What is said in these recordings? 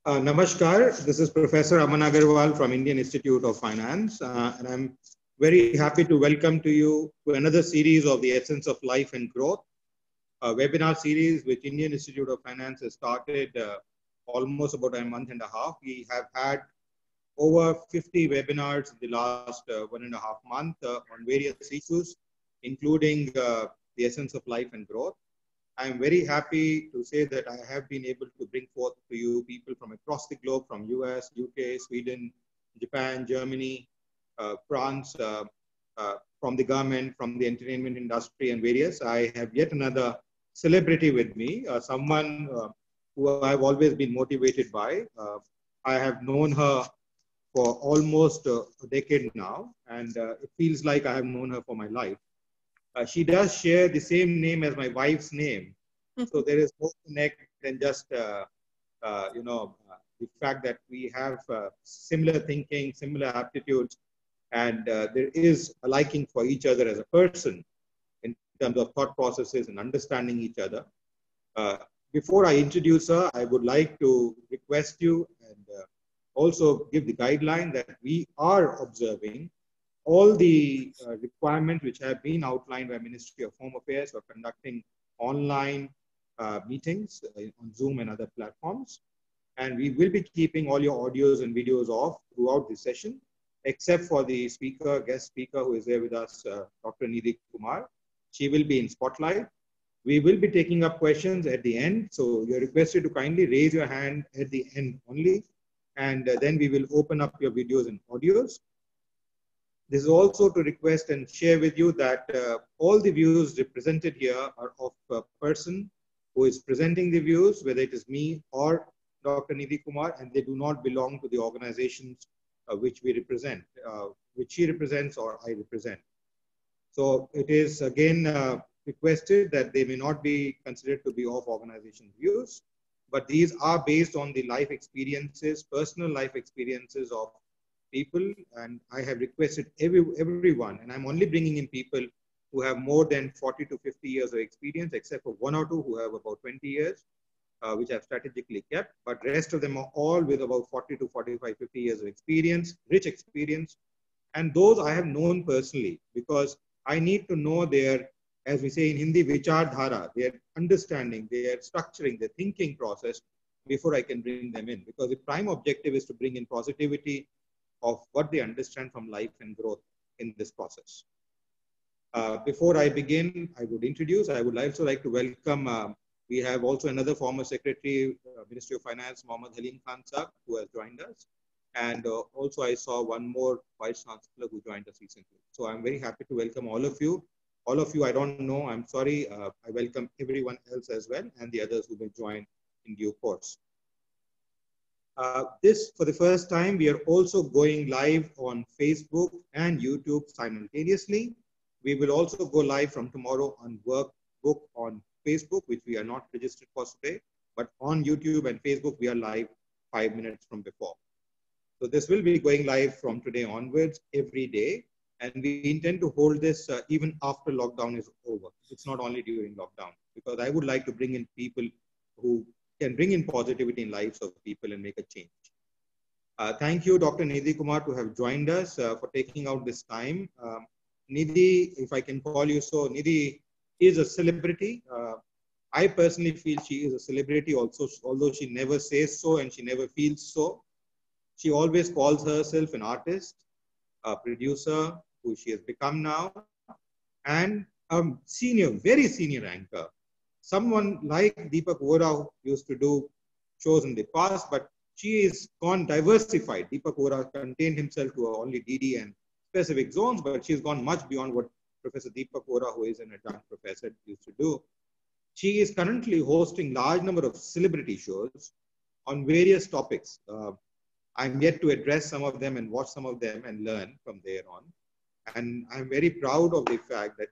Namaskar, this is Professor Aman Agarwal from Indian Institute of Finance, and I'm very happy to welcome to you to another series of the Essence of Life and Growth, a webinar series which Indian Institute of Finance has started almost about a month and a half. We have had over 50 webinars in the last 1.5 months on various issues, including the essence of life and growth. I am very happy to say that I have been able to bring forth to you people from across the globe, from US, UK, Sweden, Japan, Germany, France, from the government, from the entertainment industry and various. I have yet another celebrity with me, someone who I've always been motivated by. I have known her for almost a decade now, and it feels like I have known her for my life. She does share the same name as my wife's name. So there is more connect than just, the fact that we have similar thinking, similar aptitudes, and there is a liking for each other as a person in terms of thought processes and understanding each other. Before I introduce her, I would like to request you and also give the guideline that we are observing all the requirements which have been outlined by Ministry of Home Affairs for conducting online meetings on Zoom and other platforms. And we will be keeping all your audios and videos off throughout the session, except for the speaker, guest speaker who is there with us, Dr. Nidhi Kumar. She will be in spotlight. We will be taking up questions at the end. So you're requested to kindly raise your hand at the end only. And then we will open up your videos and audios. This is also to request and share with you that all the views represented here are of a person who is presenting the views, whether it is me or Dr. Nidhi Kumar, and they do not belong to the organizations which we represent, which she represents or I represent. So it is again requested that they may not be considered to be of organization views, but these are based on the life experiences, personal life experiences of people, and I have requested everyone, and I'm only bringing in people who have more than 40 to 50 years of experience, except for one or two who have about 20 years, which I've strategically kept, but rest of them are all with about 40 to 45, 50 years of experience, rich experience, and those I have known personally, because I need to know their, as we say in Hindi, vichardhara, their understanding, their structuring, their thinking process before I can bring them in, because the prime objective is to bring in positivity of what they understand from life and growth in this process. Before I begin, I would also like to welcome, we have also another former Secretary, Ministry of Finance, Mohammad Halim Khan Sahab, who has joined us. And also I saw one more Vice Chancellor who joined us recently. So I'm very happy to welcome all of you. All of you I don't know, I'm sorry. I welcome everyone else as well, and the others who may join in due course. This, for the first time, we are also going live on Facebook and YouTube simultaneously. We will also go live from tomorrow on Workbook on Facebook, which we are not registered for today, but on YouTube and Facebook, we are live 5 minutes from before. So this will be going live from today onwards every day. And we intend to hold this even after lockdown is over. It's not only during lockdown, because I would like to bring in people who can bring in positivity in lives of people and make a change. Thank you, Dr. Nidhi Kumar, to have joined us for taking out this time. Nidhi, if I can call you so, Nidhi is a celebrity. I personally feel she is a celebrity also, although she never says so and she never feels so. She always calls herself an artist, a producer, who she has become now, and a senior, very senior anchor. Someone like Deepak Vora used to do shows in the past, but she is gone diversified. Deepak Vora contained himself to only DD and specific zones, but she's gone much beyond what Professor Deepak Vora, who is an adjunct professor, used to do. She is currently hosting large number of celebrity shows on various topics. I'm yet to address some of them and watch some of them and learn from there on. And I'm very proud of the fact that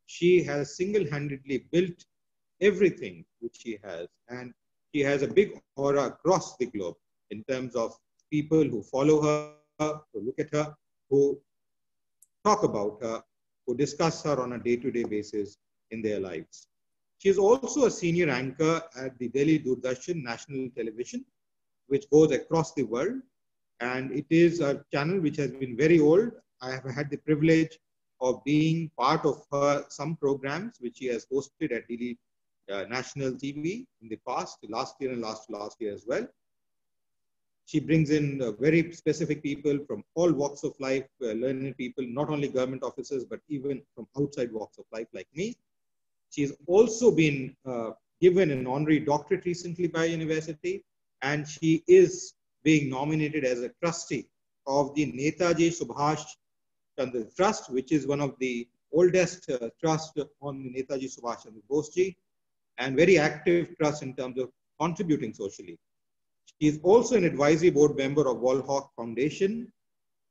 she has single-handedly built everything which she has. And she has a big aura across the globe in terms of people who follow her, who look at her, who talk about her, who discuss her on a day-to-day basis in their lives. She is also a senior anchor at the Delhi Doordarshan National Television, which goes across the world. And it is a channel which has been very old. I have had the privilege of being part of her some programs which she has hosted at DD National TV in the past, last year and last year as well. She brings in very specific people from all walks of life, learned people, not only government officers, but even from outside walks of life like me. She's also been given an honorary doctorate recently by university, and she is being nominated as a trustee of the Netaji Subhash Chandra Trust, which is one of the oldest trusts on the Netaji Subhash Chandra Bose ji, and very active trust in terms of contributing socially. She is also an advisory board member of Wallhawk Foundation.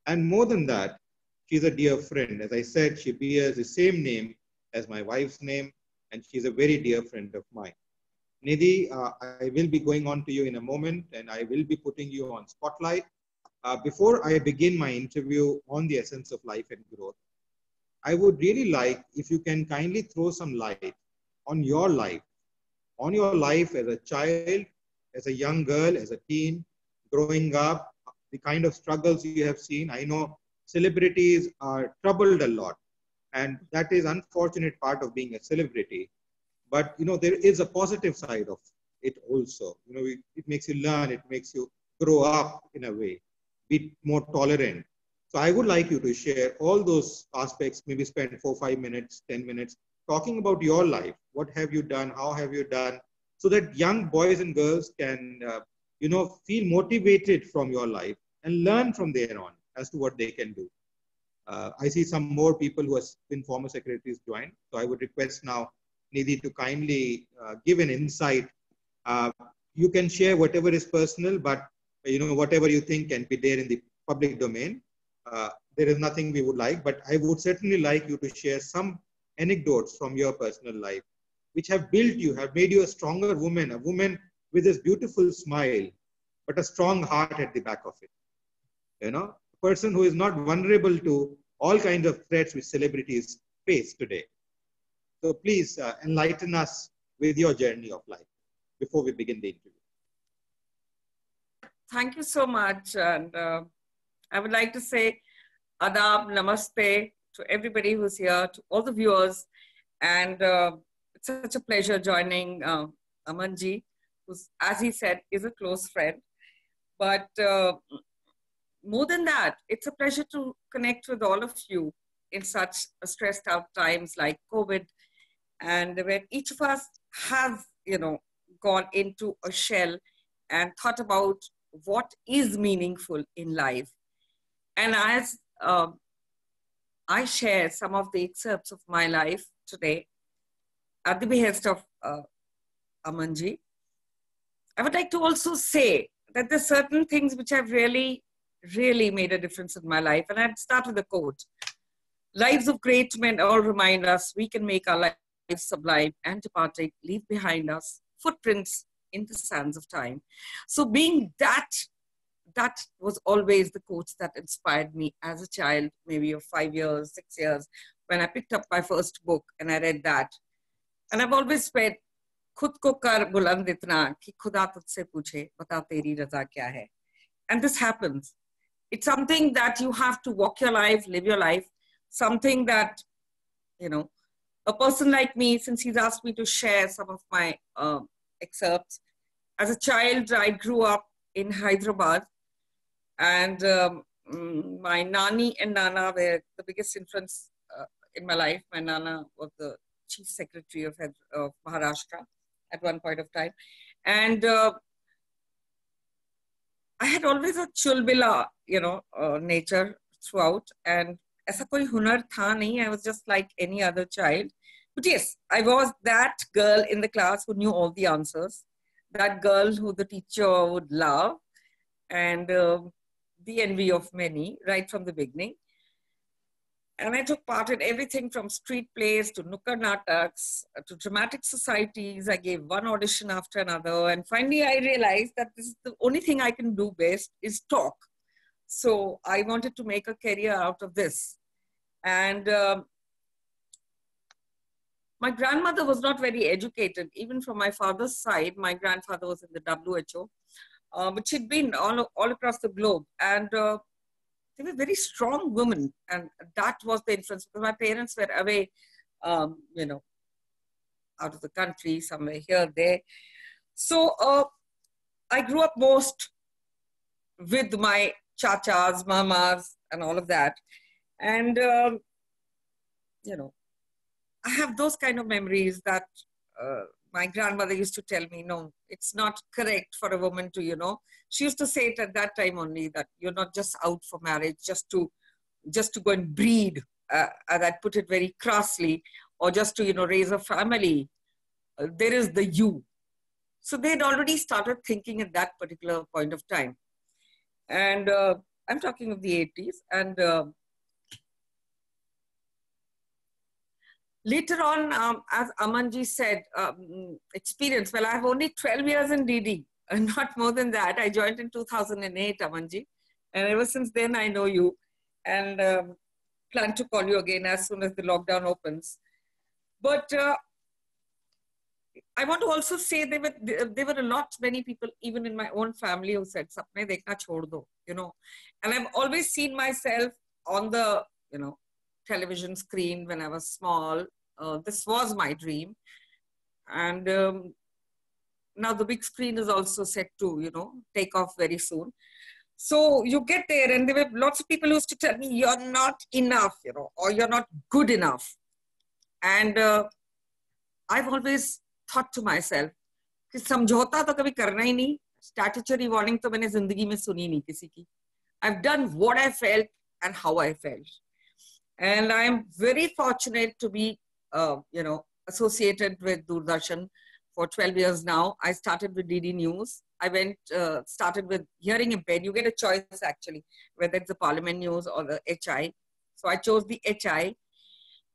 And more than that, she's a dear friend. As I said, she bears the same name as my wife's name, and she's a very dear friend of mine. Nidhi, I will be going on to you in a moment, and I will be putting you on spotlight. Before I begin my interview on the essence of life and growth, I would really like if you can kindly throw some light on your life as a child, as a young girl, as a teen, growing up, the kind of struggles you have seen. I know celebrities are troubled a lot, and that is unfortunate part of being a celebrity. But there is a positive side of it also. It makes you learn, it makes you grow up in a way, be more tolerant. So I would like you to share all those aspects, maybe spend 4, 5 minutes, 10 minutes talking about your life. What have you done? How have you done? So that young boys and girls can, feel motivated from your life and learn from there on as to what they can do. I see some more people who have been former secretaries join. So I would request now Nidhi to kindly give an insight. You can share whatever is personal, but whatever you think can be there in the public domain. There is nothing we would like, but I would certainly like you to share some anecdotes from your personal life, which have built you, have made you a stronger woman, a woman with this beautiful smile, but a strong heart at the back of it. A person who is not vulnerable to all kinds of threats which celebrities face today. So please enlighten us with your journey of life before we begin the interview. Thank you so much. And I would like to say adab, namaste to everybody who's here, to all the viewers. And it's such a pleasure joining Amanji, who, as he said, is a close friend. But more than that, it's a pleasure to connect with all of you in such stressed out times like COVID, and where each of us has, gone into a shell and thought about what is meaningful in life. And as I share some of the excerpts of my life today, at the behest of Amanji, I would like to also say that there's certain things which have really made a difference in my life. And I'd start with a quote. Lives of great men all remind us we can make our lives sublime and departing, leave behind us footprints in the sands of time. So being that was always the quotes that inspired me as a child, maybe of 5 years, 6 years, when I picked up my first book and I read that. And I've always said, खुद को कर बुलंद इतना कि खुदा तुझसे पूछे बता तेरी रजा क्या है. And this happens. It's something that you have to walk your life, live your life, something that, a person like me, since he's asked me to share some of my excerpts. As a child, I grew up in Hyderabad, and my Nani and Nana were the biggest influence in my life. My Nana was the Chief Secretary of Maharashtra at one point of time. And I had always a chulbila, nature throughout. And aisa koi hunar tha nahi. I was just like any other child. But yes, I was that girl in the class who knew all the answers. That girl who the teacher would love. And the envy of many right from the beginning. And I took part in everything from street plays to nukkad nataks to dramatic societies. I gave one audition after another. And finally, I realized that this is the only thing I can do best is talk. So I wanted to make a career out of this. And my grandmother was not very educated. Even from my father's side, my grandfather was in the WHO. but she'd been all across the globe. And they were very strong women. And that was the influence, because my parents were away, you know, out of the country, somewhere here, there. So I grew up most with my chachas, mamas, and all of that. And, you know, I have those kind of memories that my grandmother used to tell me, no, it's not correct for a woman to, you know, she used to say it at that time only, that you're not just out for marriage just to go and breed, and I put it very crassly, or just to, you know, raise a family. There is the you. So they'd already started thinking at that particular point of time. And I'm talking of the 80s. And later on, as Amanji said, experience, well, I have only 12 years in DD, and not more than that. I joined in 2008, Amanji. And ever since then, I know you. And plan to call you again as soon as the lockdown opens. But I want to also say there were many people, even in my own family, who said, "Sapne dekhna chhod do," you know. And I've always seen myself on the, you know, television screen when I was small. This was my dream. And now the big screen is also set to, you know, take off very soon. So you get there, and there were lots of people who used to tell me, you're not enough, you know, or you're not good enough. And I've always thought to myself, कि समझौता तो कभी करना ही नहीं, statutory warning तो मैंने जिंदगी में सुनी नहीं किसी की. I've done what I felt and how I felt. And I'm very fortunate to be, you know, associated with Doordarshan for 12 years now. I started with DD News. I started with Hearing Impaired. You get a choice, actually, whether it's the Parliament News or the HI. So I chose the HI,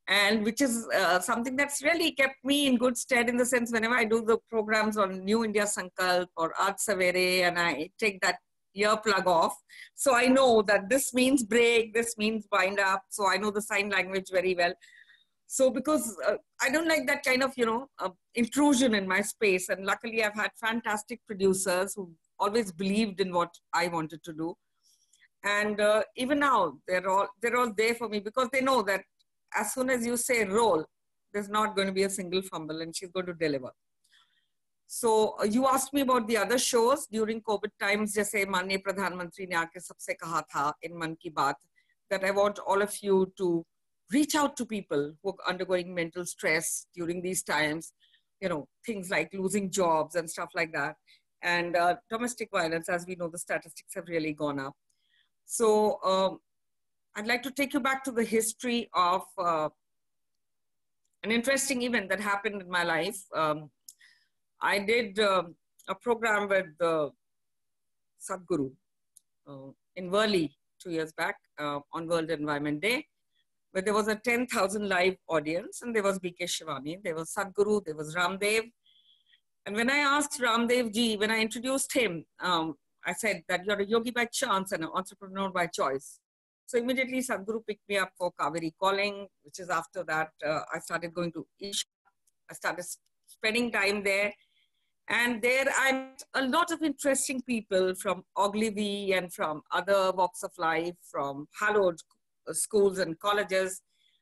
and which is something that's really kept me in good stead, in the sense whenever I do the programs on New India Sankalp or Aaj Savere, and I take that earplug off. So I know that this means break, this means wind up. So I know the sign language very well. So because I don't like that kind of, you know, intrusion in my space. And luckily I've had fantastic producers who always believed in what I wanted to do. And even now, they're all there for me, because they know that as soon as you say roll, there's not going to be a single fumble, and she's going to deliver. So you asked me about the other shows during COVID times, जैसे माननीय प्रधानमंत्री ने आके सबसे कहा था in Mann Ki Baat, that I want all of you to reach out to people who are undergoing mental stress during these times, you know, things like losing jobs and stuff like that. And domestic violence, as we know, the statistics have really gone up. So I'd like to take you back to the history of an interesting event that happened in my life. I did a program with Sadhguru in Worli 2 years back on World Environment Day, where there was a 10,000 live audience, and there was B.K. Shivani, there was Sadhguru, there was Ramdev. And when I asked Ramdev ji, when I introduced him, I said that you're a yogi by chance and an entrepreneur by choice. So immediately Sadhguru picked me up for Kaveri Calling, which is after that I started going to Isha. I started spending time there. And there I met a lot of interesting people from Ogilvy and from other walks of life, from hallowed schools and colleges,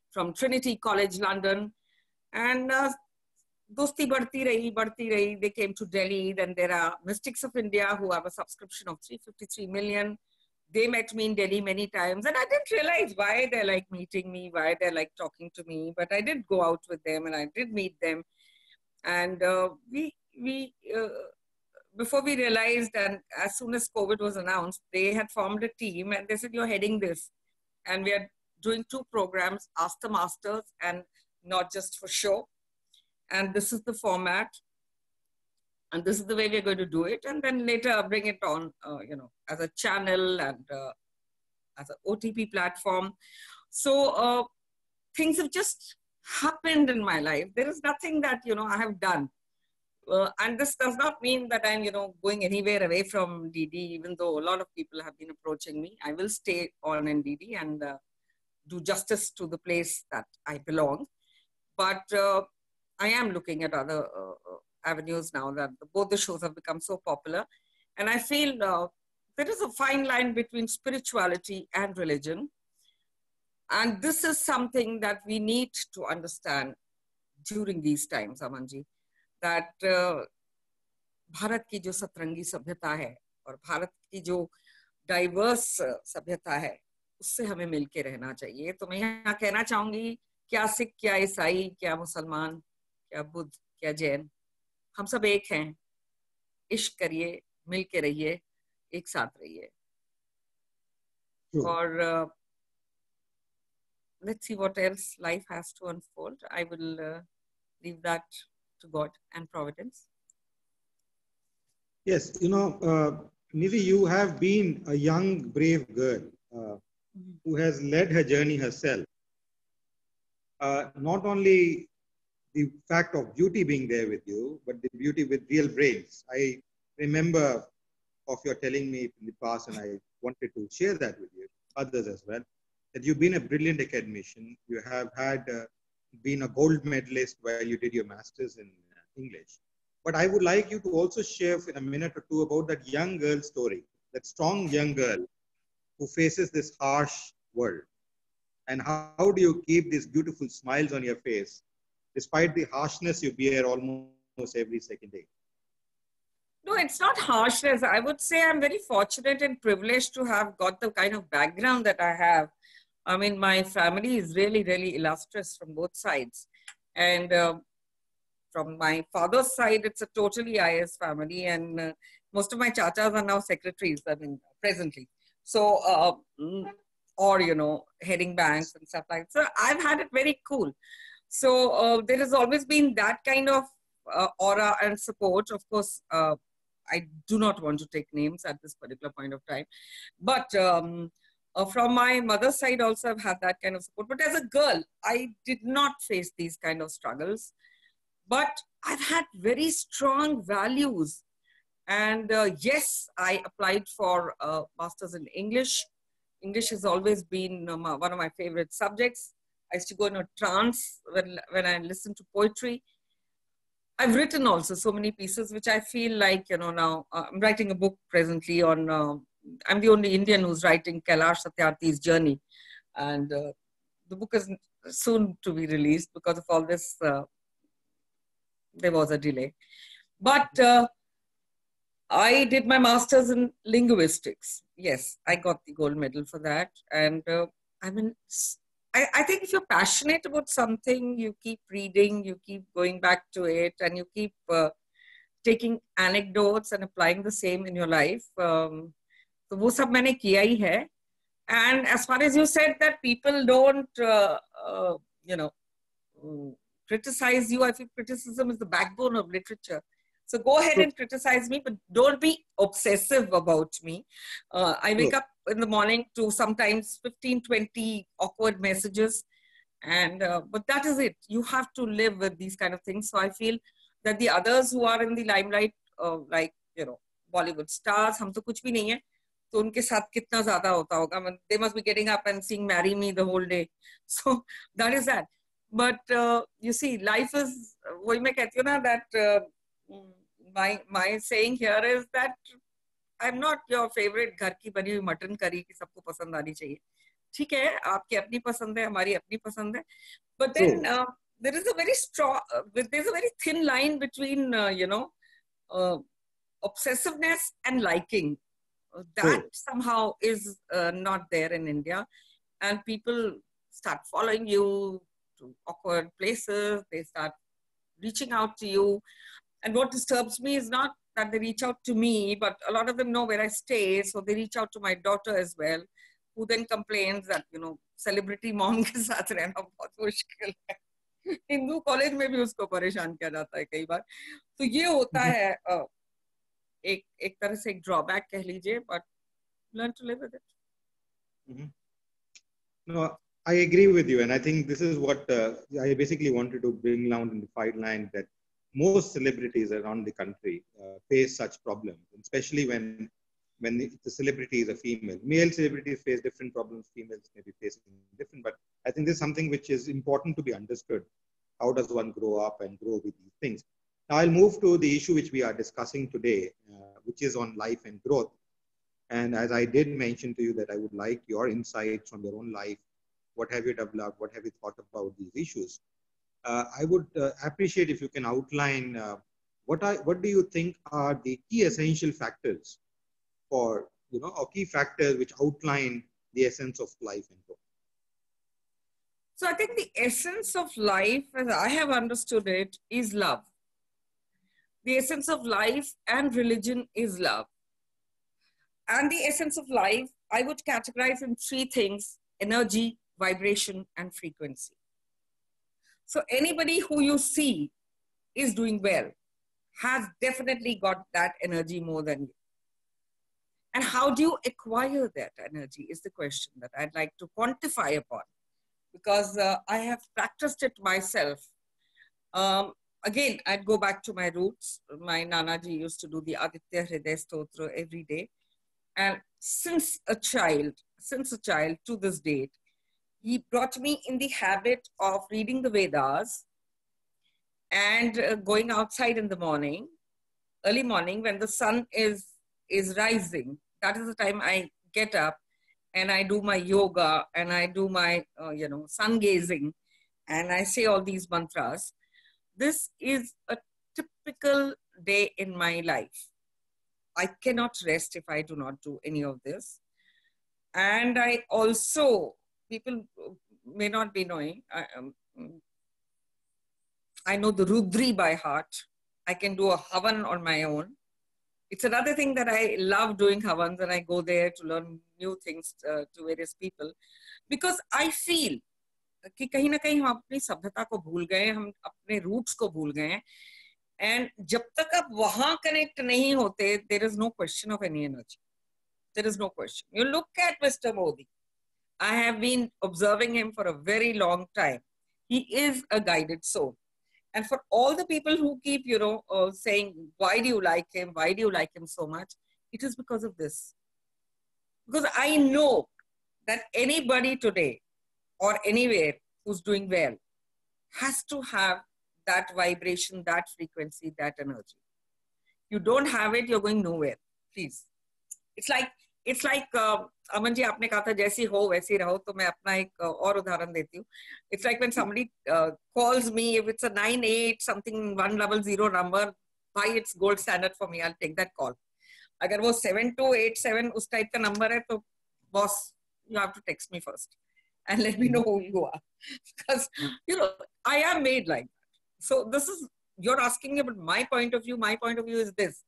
from Trinity College, London. And dosti badhti rahi. They came to Delhi. Then there are Mystics of India who have a subscription of 353 million. They met me in Delhi many times, and I didn't realize why they like meeting me, why they like talking to me. But I did go out with them, and I did meet them. And before we realized, and as soon as COVID was announced, they had formed a team, and they said, "You're heading this," and we are doing 2 programs, Ask the Masters, and Not Just for Show. And this is the format. And this is the way we're going to do it. And then later bring it on, you know, as a channel and as an OTP platform. So things have just happened in my life. There is nothing that, you know, I have done. And this does not mean that I'm, you know, going anywhere away from DD, even though a lot of people have been approaching me. I will stay on in DD and do justice to the place that I belong. But I am looking at other avenues now that both the shows have become so popular. And I feel there is a fine line between spirituality and religion. And this is something that we need to understand during these times, Amanji, that Bharat की जो सतरंगी सभ्यता है और भारत की जो diverse सभ्यता है, उससे हमें मिलके रहना चाहिए. तो मैं यहाँ कहना चाहूंगी, क्या सिख, क्या ईसाई, क्या मुसलमान, क्या बुद्ध, क्या जैन, हम सब एक हैं. इश्क करिए, मिलके रहिए, एक साथ रहिए. और let's see what else life has to unfold. I will leave that to God and Providence. Yes, Nidhi, you have been a young, brave girl who has led her journey herself. Not only the fact of beauty being there with you, but the beauty with real brains. I remember of your telling me in the past, and I wanted to share that with you, others as well, that you've been a brilliant academician. You have had been a gold medalist while you did your master's in English. But I would like you to also share in a minute or two about that young girl story, that strong young girl who faces this harsh world. And how do you keep these beautiful smiles on your face, despite the harshness you bear almost every second day? No, it's not harshness. I would say I'm very fortunate and privileged to have got the kind of background that I have. I mean, my family is really, really illustrious from both sides. And from my father's side, it's a totally IAS family. And most of my chachas are now secretaries, I mean, presently. So, or, heading banks and stuff like that. So I've had it very cool. So there has always been that kind of aura and support. Of course, I do not want to take names at this particular point of time. But from my mother's side also, I've had that kind of support. But as a girl, I did not face these kind of struggles. But I've had very strong values. And yes, I applied for a master's in English. English has always been one of my favorite subjects. I used to go in a trance when I listen to poetry. I've written also so many pieces, which I feel like, now I'm writing a book presently on, I'm the only Indian who's writing Kailash Satyarthi's journey. And the book is soon to be released because of all this, there was a delay. But I did my master's in linguistics. Yes, I got the gold medal for that. And I think if you're passionate about something, you keep reading, you keep going back to it, and you keep taking anecdotes and applying the same in your life. So वो सब मैंने किया ही है. And as far as you said that people don't, criticize you, I think criticism is the backbone of literature. So go ahead and criticize me, but don't be obsessive about me. I wake up in the morning to sometimes 15, 20 awkward messages. And but that is it. You have to live with these kind of things. So I feel that the others who are in the limelight, like, Bollywood stars, हम तो कुछ भी नहीं है. तो उनके साथ कितना ज़्यादा होता होगा. They must be getting up and sing "Marry Me" the whole day. So that is that. But you see, life is, वही मैं कहती हूँ ना, that my saying here is that I'm not your favorite घर की बनी हुई mutton curry कि सबको पसंद आनी चाहिए. ठीक है, आपकी अपनी पसंद है, हमारी अपनी पसंद है. But then there is a very strong, there's a very thin line between, obsessiveness and liking. That somehow is not there in India. And people start following you to awkward places. They start reaching out to you. And what disturbs me is not that they reach out to me, but a lot of them know where I stay. So they reach out to my daughter as well, who then complains that, celebrity mom के साथ रहना बहुत मुश्किल है. Hindu college में भी उसको परेशान किया जाता है कई बार. तो ये होता है एक तरह से एक ड्रॉबैक कह लीजिए, but learn to live with it. No, I agree with you. And I think this is what I basically wanted to bring down in the fight line, that most celebrities around the country face such problems, especially when the celebrity is a female. Male celebrities face different problems, females may be facing different, but I think this is something which is important to be understood. How does one grow up and grow with these things? I'll move to the issue which we are discussing today, which is on life and growth. And as I did mention to you that I would like your insights from your own life. What have you developed? What have you thought about these issues? I would appreciate if you can outline what do you think are the key essential factors for, or key factors which outline the essence of life and growth. So I think the essence of life, as I have understood it, is love. The essence of life and religion is love. And the essence of life, I would categorize in three things: energy, vibration, and frequency. So anybody who you see is doing well has definitely got that energy more than you. And how do you acquire that energy is the question that I'd like to quantify upon, because I have practiced it myself. Again, I'd go back to my roots. My Nanaji used to do the Aditya Hriday Stotra every day. And since a child to this date, he brought me in the habit of reading the Vedas and going outside in the morning, early morning when the sun is rising. That is the time I get up and I do my yoga and I do my, sun gazing, and I say all these mantras. This is a typical day in my life. I cannot rest if I do not do any of this. And I also, people may not be knowing, I know the Rudri by heart. I can do a Havan on my own. It's another thing that I love doing Havans, and I go there to learn new things to various people, because I feel कि कहीं ना कहीं हम अपनी सभ्यता को भूल गए, हम अपने रूट्स को भूल गए, and जब तक आप वहां कनेक्ट नहीं होते, there is no question of any energy. There is no question. You look at Mr. Modi. I have been observing him for a very long time. He is a guided soul. And for all the people who keep, saying, why do you like him? Why do you like him so much? It is because of this. Because I know that anybody today or anywhere who's doing well has to have that vibration, that frequency, that energy. You don't have it, you're going nowhere. Please. It's like Aman ji, आपने कहा था जैसी हो वैसी रहो, तो मैं अपना एक और उदाहरण देती हूँ. It's like when somebody calls me, if it's a 98 something 100 number, why it's gold standard for me, I'll take that call. अगर वो 7287 उस टाइप का नंबर है, तो boss, you have to text me first and let me know who you are, because I am made like that. So this is, you're asking me about my point of view. My point of view is this.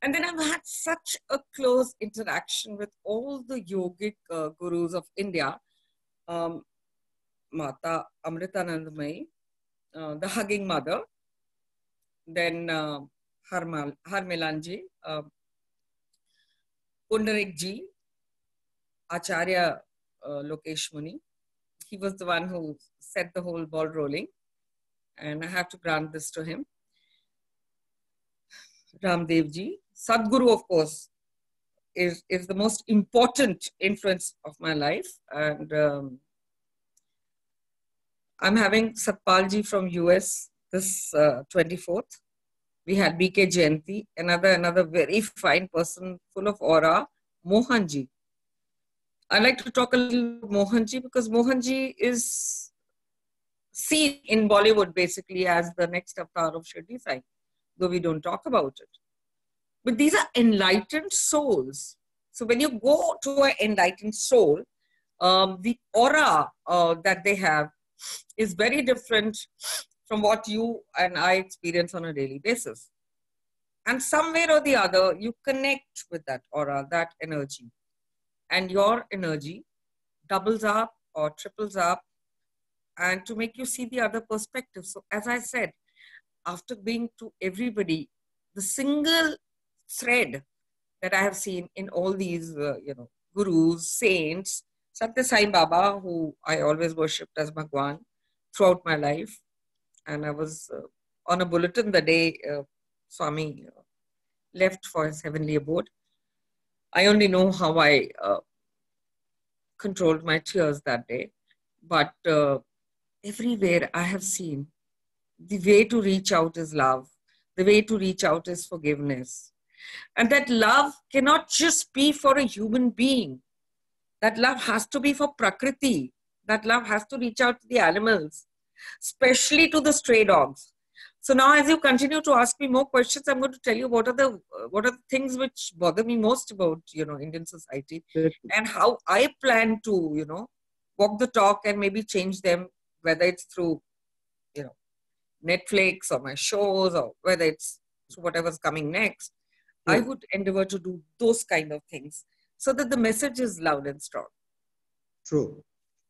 And then I've had such a close interaction with all the yogic gurus of India. Mata Amritanandamayi, the Hugging Mother, then Harmilanji, Pundarik Ji, Acharya Lokesh Muni. He was the one who set the whole ball rolling, and I have to grant this to him. Ramdev Ji. Sadhguru, of course, is the most important influence of my life. And I'm having Satpal Ji from US this 24th. We had BK Jayanti, another very fine person, full of aura, Mohan Ji. I'd like to talk a little about Mohan Ji, because Mohan Ji is seen in Bollywood basically as the next avatar of Shirdi Sai, though we don't talk about it. But these are enlightened souls. So when you go to an enlightened soul, the aura that they have is very different from what you and I experience on a daily basis. And somewhere or the other, you connect with that aura, that energy. And your energy doubles up or triples up, and to make you see the other perspective. So as I said, after being to everybody, the single thread that I have seen in all these, gurus, saints, Satya Sai Baba, who I always worshipped as Bhagwan throughout my life. And I was on a bulletin the day Swami left for his heavenly abode. I only know how I controlled my tears that day. But everywhere I have seen the way to reach out is love. the way to reach out is forgiveness. And that love cannot just be for a human being. That love has to be for Prakriti. That love has to reach out to the animals, especially to the stray dogs. So now, as you continue to ask me more questions, I'm going to tell you what are the things which bother me most about Indian society, and how I plan to walk the talk and maybe change them, whether it's through Netflix or my shows, or whether it's through whatever's coming next. I would endeavor to do those kind of things so that the message is loud and strong. True.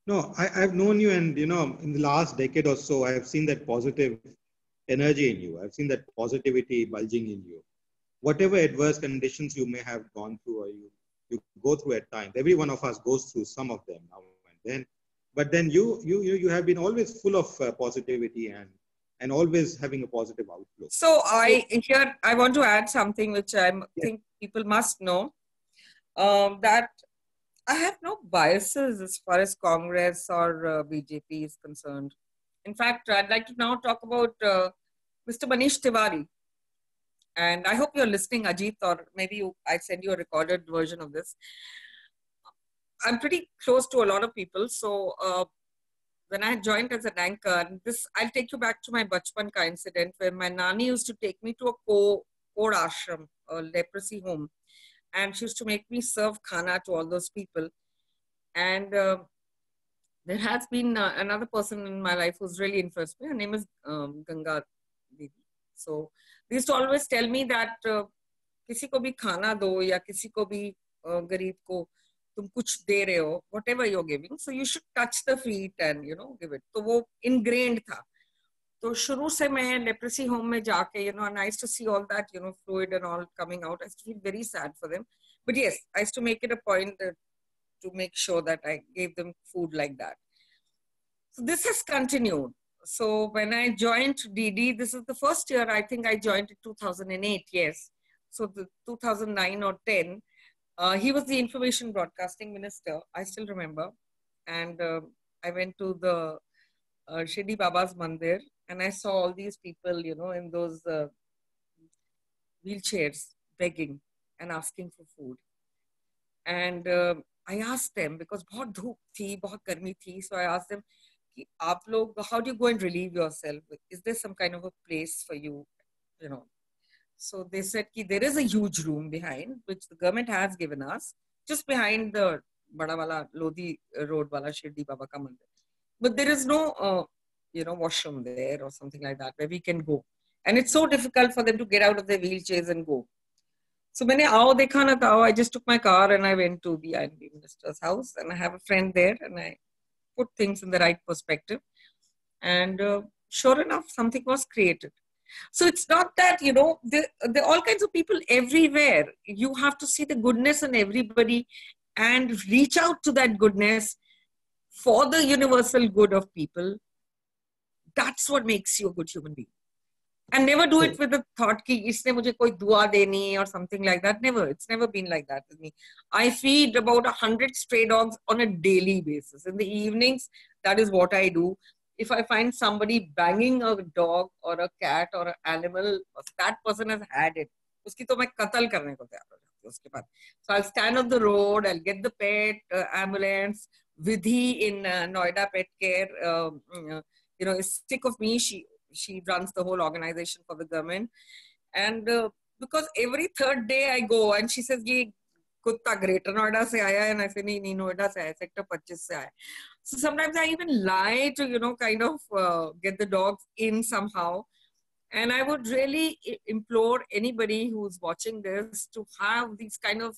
No, I've known you, and in the last decade or so, I have seen that positive energy in you. I've seen that positivity bulging in you. Whatever adverse conditions you may have gone through, or you go through at times, every one of us goes through some of them now and then. But then you have been always full of positivity and always having a positive outlook. So I want to add something which I think people must know, that I have no biases as far as Congress or BJP is concerned. In fact, I'd like to now talk about Mr. Manish Tiwari. And I hope you're listening, Ajit, or maybe I send you a recorded version of this. I'm pretty close to a lot of people. So when I joined as an anchor, I'll take you back to my Bachpan ka incident, where my nani used to take me to a Code ashram, a leprosy home. And she used to make me serve khana to all those people. And there has been another person in my life who's really influenced me. Her name is Ganga Didi. So they used to always tell me that kisi ko bhi khana do, ya kisi ko bhi garib ko tum kuch de rahe ho, whatever you're giving, so you should touch the feet and give it. So wo ingrained tha. So shuru se main leprosy home mein jaake, and I used to see all that fluid and all coming out. I used to feel very sad for them. But yes, I used to make it a point to make sure that I gave them food like that. So this has continued. So when I joined DD, this is the first year, I think I joined in 2008, yes. So the 2009 or 10, he was the information broadcasting minister, I still remember. And I went to the Shirdi Baba's Mandir, and I saw all these people, in those wheelchairs, begging and asking for food. And I asked them, because bahut dhoop thi, bahut garmi thi, so I asked them, aap log, how do you go and relieve yourself? Is there some kind of a place for you? So they said there is a huge room behind, which the government has given us, just behind the Bada Wala Lodi Road Wala Shirdi Baba ka Mandir. But there is no, washroom there or something like that where we can go. And it's so difficult for them to get out of their wheelchairs and go. So maine aao dekha na tha, I just took my car and I went to the INB minister's house, and I have a friend there, and I put things in the right perspective. And sure enough, something was created. So it's not that, there are all kinds of people everywhere. You have to see the goodness in everybody and reach out to that goodness for the universal good of people. That's what makes you a good human being. And never do it with the thought ki isne mujhe koi dua deni or something like that. Never. It's never been like that with me. I feed about 100 stray dogs on a daily basis. In the evenings, that is what I do. If I find somebody banging a dog or a cat or an animal, that person has had it. Uski to main qatl karne ko taiyar ho jati hu uske baad. So I'll stand on the road, I'll get the pet ambulance. Vidhi in Noida Pet Care, is sick of me. She runs the whole organization for the government. And because every third day I go and she says, ye kutta Greater Noida se aaya, and I say, nahi, Noida se aaya, Sector 25 se aaya. So sometimes I even lie to, kind of get the dogs in somehow. And I would really implore anybody who's watching this to have these kind of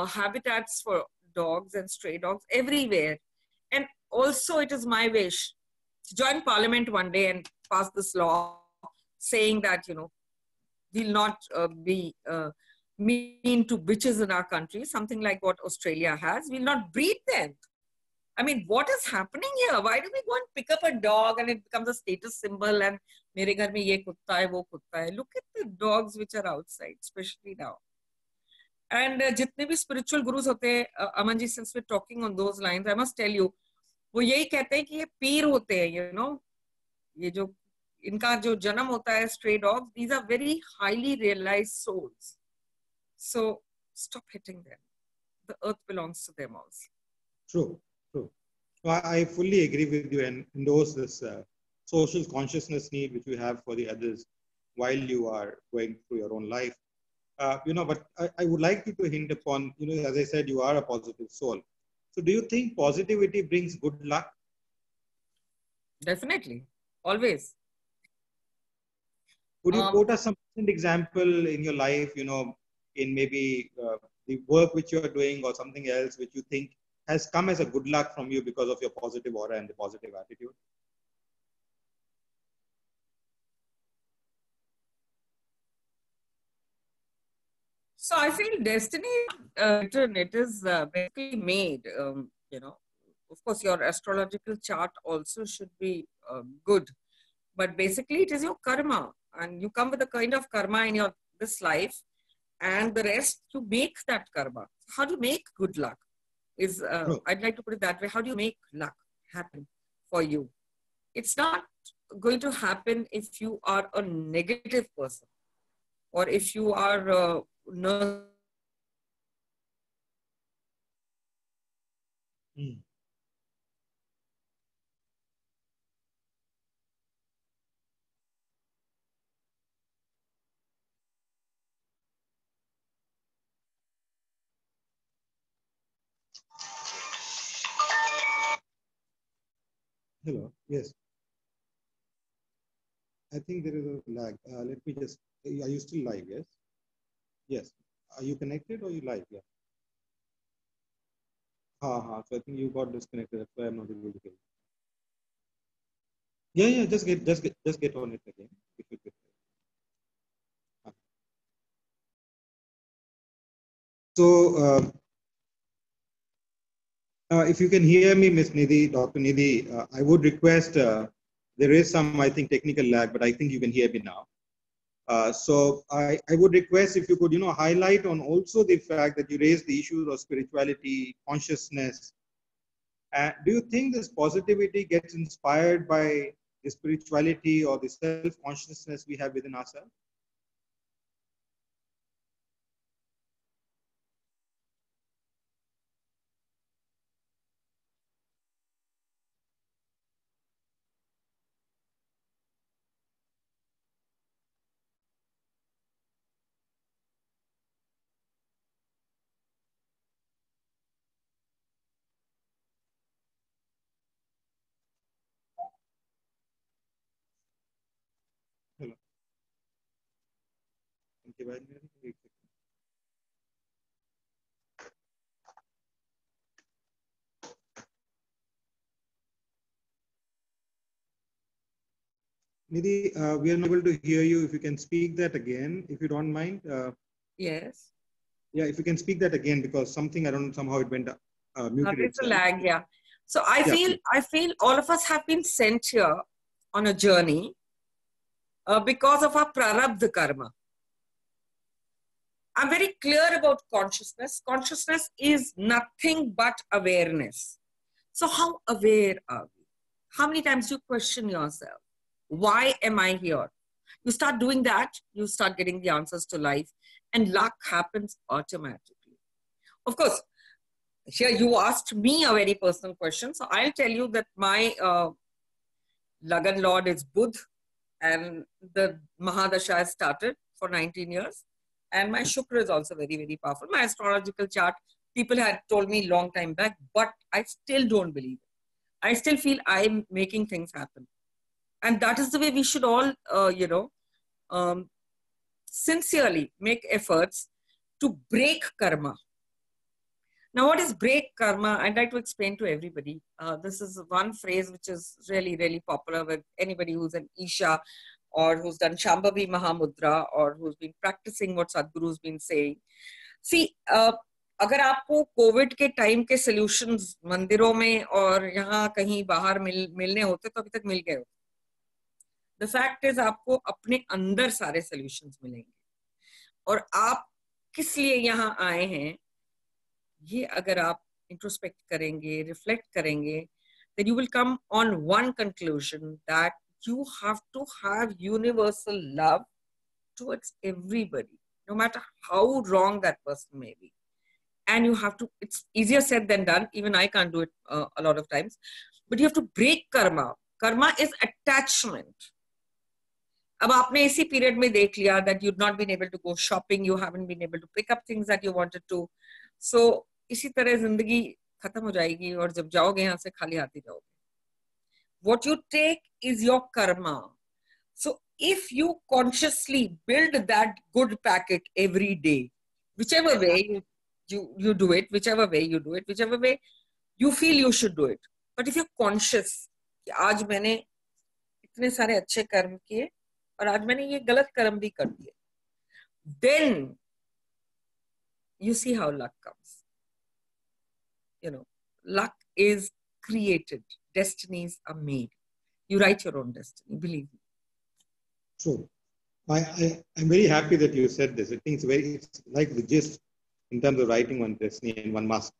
habitats for dogs and stray dogs everywhere. And also it is my wish to join Parliament one day and pass this law saying that, we'll not be mean to bitches in our country, something like what Australia has. We'll not breed them. I mean, what is happening here? Why do we go and pick up a dog and it becomes a status symbol and mere ghar mein ye kutta hai, wo kutta hai. Look at the dogs which are outside, especially now. And jitne bhi spiritual gurus hote hain, Amanji, since we're talking on those lines, I must tell you, वो यही कहते हैं कि ये पीर होते हैं, ये जो इनका जो जन्म होता है stray dogs, these are very highly realized souls. So stop hitting them. The earth belongs to them also. True, true. So I fully agree with you and endorse this social consciousness need which you have for the others while you are going through your own life. But I would like you to hint upon, as I said, you are a positive soul. So do you think positivity brings good luck? Definitely, always. Could you quote us some example in your life, in maybe the work which you are doing or something else which you think has come as a good luck from you because of your positive aura and the positive attitude? So I feel destiny, it is basically made, of course your astrological chart also should be good, but basically it is your karma, and you come with a kind of karma in your this life, and the rest you make that karma. How do you make good luck? I'd like to put it that way. How do you make luck happen for you? It's not going to happen if you are a negative person, or if you are Hello. Yes. I think there is a lag. Let me just. Are you still live? Yes. Yes. Are you connected or you live? Yeah. So I think you got disconnected. That's why I'm not able to hear you. Yeah. Just get on it again. If you could. So if you can hear me, Ms. Nidhi, Dr. Nidhi, I would request. There is some, I think, technical lag, but I think you can hear me now. So I would request if you could, highlight on also the fact that you raised the issues of spirituality, consciousness. Do you think this positivity gets inspired by the spirituality or the self-consciousness we have within ourselves? Hello. Nidhi, we are not able to hear you. If you can speak that again, if you don't mind. Yes. Yeah, if you can speak that again, because something, I don't know, somehow it went muted There's a itself. lag, yeah. So I feel all of us have been sent here on a journey because of our prarabdha karma. I'm very clear about consciousness. Consciousness is nothing but awareness. So how aware are we? How many times do you question yourself? Why am I here? You start doing that, you start getting the answers to life, and luck happens automatically. Of course, here you asked me a very personal question. So I'll tell you that my Lagan Lord is Budh, and the Mahadasha has started for 19 years. And my Shukra is also very, very powerful. My astrological chart, people had told me long time back, but I still don't believe it. I still feel I'm making things happen. And that is the way we should all, sincerely make efforts to break karma. Now, what is break karma? I'd like to explain to everybody. This is one phrase which is really, really popular with anybody who's an Isha or who's done Shambhavi Mahamudra or who's been practicing what Sadhguru's been saying. See, अगर आपको Covid के time के solutions मंदिरों में और यहाँ कहीं बाहर मिलने होते तो अभी तक मिल गए होते. द फैक्ट इज आपको अपने अंदर सारे सॉल्यूशंस मिलेंगे. और आप किस लिए यहाँ आए हैं ये अगर आप इंट्रोस्पेक्ट करेंगे, रिफ्लेक्ट करेंगे, then you will come on one conclusion that you have to have universal love towards everybody, no matter how wrong that person may be. And you have to, it's easier said than done. Even I can't do it a lot of times. But you have to break karma. Karma is attachment. अब आपने इसी period में देख लिया that you've not been able to go shopping, you haven't been able to pick up things that you wanted to. So इसी तरह जिंदगी खत्म हो जाएगी और जब जाओगे यहाँ से खाली हाथ ही जाओगे. What you take is your karma. So if you consciously build that good packet every day, whichever way you do it, whichever way you do it, whichever way you feel you should do it. But if you're conscious कि आज मैंने इतने सारे अच्छे कर्म किए और आज मैंने ये गलत कर्म भी कर दिए, then you see how luck comes. You know, luck is created. Destinies are made. You write your own destiny, believe me. True. I'm very happy that you said this. I think it's like the gist in terms of writing one destiny, and one must.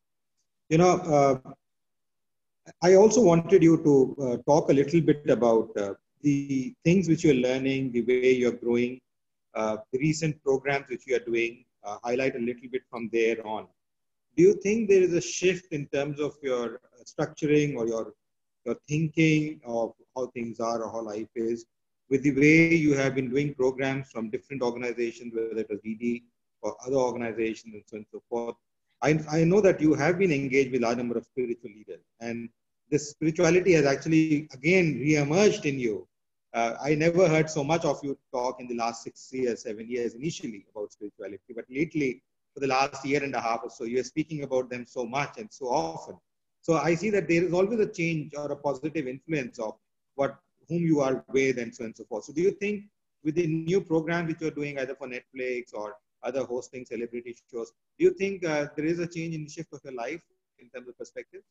You know, I also wanted you to talk a little bit about the things which you're learning, the way you're growing, the recent programs which you are doing, highlight a little bit from there on. Do you think there is a shift in terms of your structuring or your thinking of how things are or how life is, with the way you have been doing programs from different organizations, whether it was DD or other organizations and so on and so forth? I know that you have been engaged with a large number of spiritual leaders, and this spirituality has actually again re-emerged in you. I never heard so much of you talk in the last 6 years, 7 years initially about spirituality, but lately, for the last year and a half or so, you're speaking about them so much and so often. So I see that there is always a change or a positive influence of whom you are with and so on and so forth. So do you think with the new program which you're doing either for Netflix or other hosting celebrity shows, do you think there is a change in the shift of your life in terms of perspective?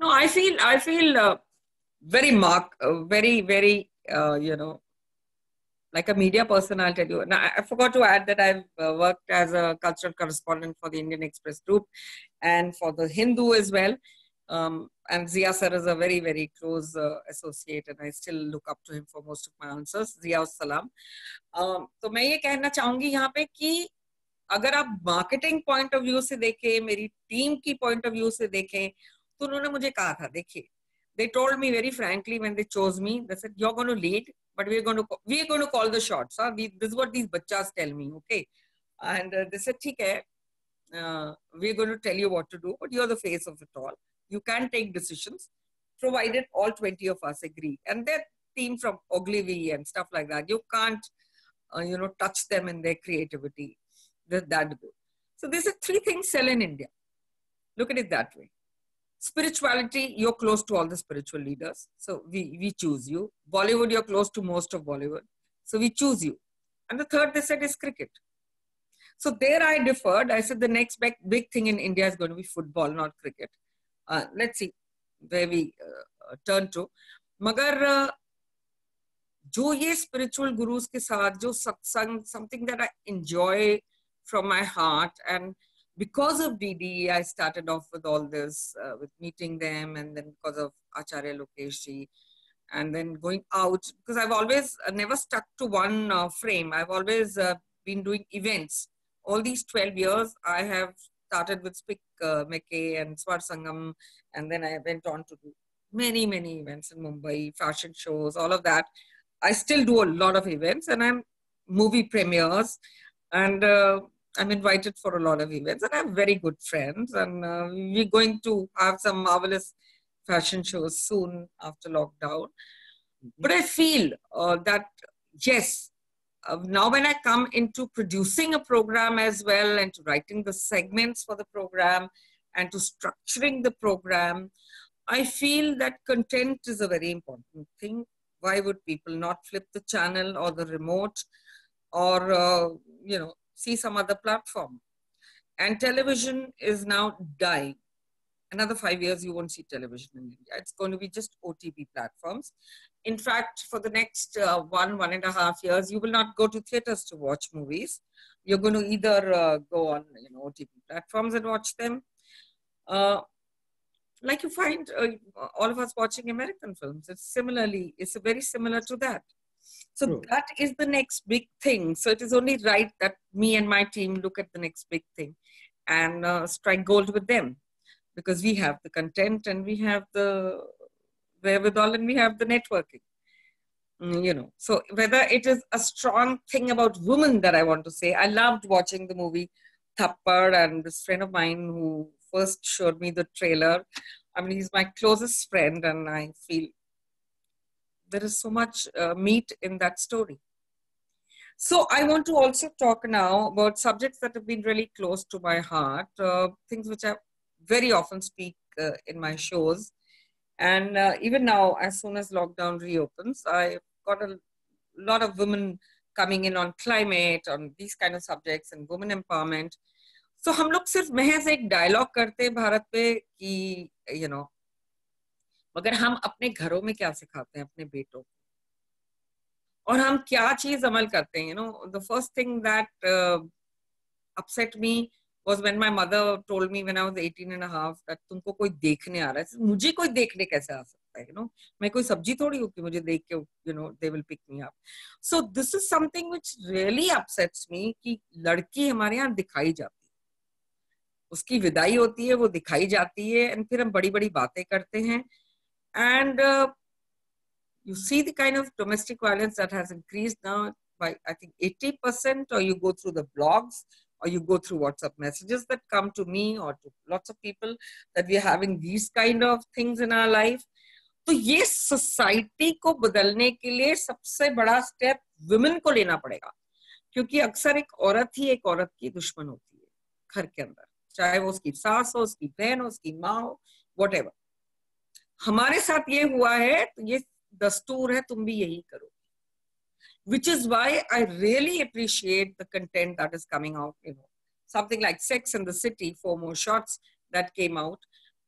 No, I feel very, very, you know, like a media person, I'll tell you. Now, I forgot to add that I've worked as a cultural correspondent for the Indian Express Group and for the Hindu as well. And Zia sir is a very, very close associate, and I still look up to him for most of my answers. Zia Salam. तो मैं ये कहना चाहूंगी यहाँ पे कि अगर आप मार्केटिंग पॉइंट ऑफ व्यू से देखें, मेरी टीम की पॉइंट ऑफ व्यू से देखें, तो उन्होंने मुझे कहा था, देखिए, they told me very frankly when they chose me, they said, you're going to lead, but we're going to call the shots. Huh? This is what these bachas tell me, okay? And they said, ठीक है, we're going to tell you what to do, but you're the face of it all. You can take decisions, provided all 20 of us agree. And that team from Ogilvy and stuff like that, you can't, you know, touch them in their creativity. They're that good. So there's 3 things sell in India. Look at it that way. Spirituality, you're close to all the spiritual leaders. So we choose you. Bollywood, you're close to most of Bollywood. So we choose you. And the third, they said, is cricket. So there I differed. I said the next big thing in India is going to be football, not cricket. Let's see where we turn to. Magar, jo ye spiritual gurus ke saath, jo satsang, something that I enjoy from my heart, and because of DD, I started off with all this, with meeting them, and then because of Acharya Lokesh ji, and then going out, because I've always never stuck to one frame. I've always been doing events. All these 12 years, I have started with Spic Mecca and Swar Sangam, and then I went on to do many, many events in Mumbai, fashion shows, all of that. I still do a lot of events, and I'm movie premieres, and I'm invited for a lot of events, and I have very good friends, and we're going to have some marvelous fashion shows soon after lockdown. But I feel that, yes, now when I come into producing a program as well, and to writing the segments for the program, and to structuring the program, I feel that content is a very important thing. Why would people not flip the channel or the remote or, you know, see some other platform? And television is now dying. Another 5 years, you won't see television in India. It's going to be just OTT platforms. In fact, for the next 1.5 years, you will not go to theaters to watch movies. You're going to either go on, you know, OTT platforms and watch them. like you find all of us watching American films. It's very similar to that. So True. that is the next big thing. So it is only right that me and my team look at the next big thing and strike gold with them, because we have the content and we have the wherewithal and we have the networking. So whether it is a strong thing about women that I want to say, I loved watching the movie Thappad, and this friend of mine who first showed me the trailer, I mean, he's my closest friend, and I feel there is so much meat in that story. So I want to also talk now about subjects that have been really close to my heart, things which I very often speak in my shows. And even now, as soon as lockdown reopens, I've got a lot of women coming in on climate, on these kind of subjects and women empowerment. So हम लोग सिर्फ महज एक dialogue करते हैं भारत पे कि मगर हम अपने घरों में क्या सिखाते हैं अपने बेटों को, और हम क्या चीज अमल करते हैं. The first thing that upset me was when my mother told me when I was 18 and a half that तुमको कोई देखने आ रहा है. मुझे कोई देखने कैसे आ सकता है? मैं कोई सब्जी थोड़ी हूँ कि मुझे देख के they will pick me up. So this is something which really upsets me कि लड़की हमारे यहाँ दिखाई जाती है, उसकी विदाई होती है, वो दिखाई जाती है, and फिर हम बड़ी बड़ी बातें करते हैं. And you see the kind of domestic violence that has increased now by, I think, 80%, or you go through the blogs, or you go through WhatsApp messages that come to me or to lots of people, that we are having these kind of things in our life. तो ये society को बदलने के लिए सबसे बड़ा step women को लेना पड़ेगा, क्योंकि अक्सर एक औरत ही एक औरत की दुश्मन होती है घर के अंदर, चाहे वो उसकी सास हो, उसकी बहन हो, उसकी माँ हो, whatever. हमारे साथ ये हुआ है, तो ये दस्तूर है, तुम भी यही करो. Which is why I really appreciate the content that is coming out. Something like Sex and the City, 4 more shots that came out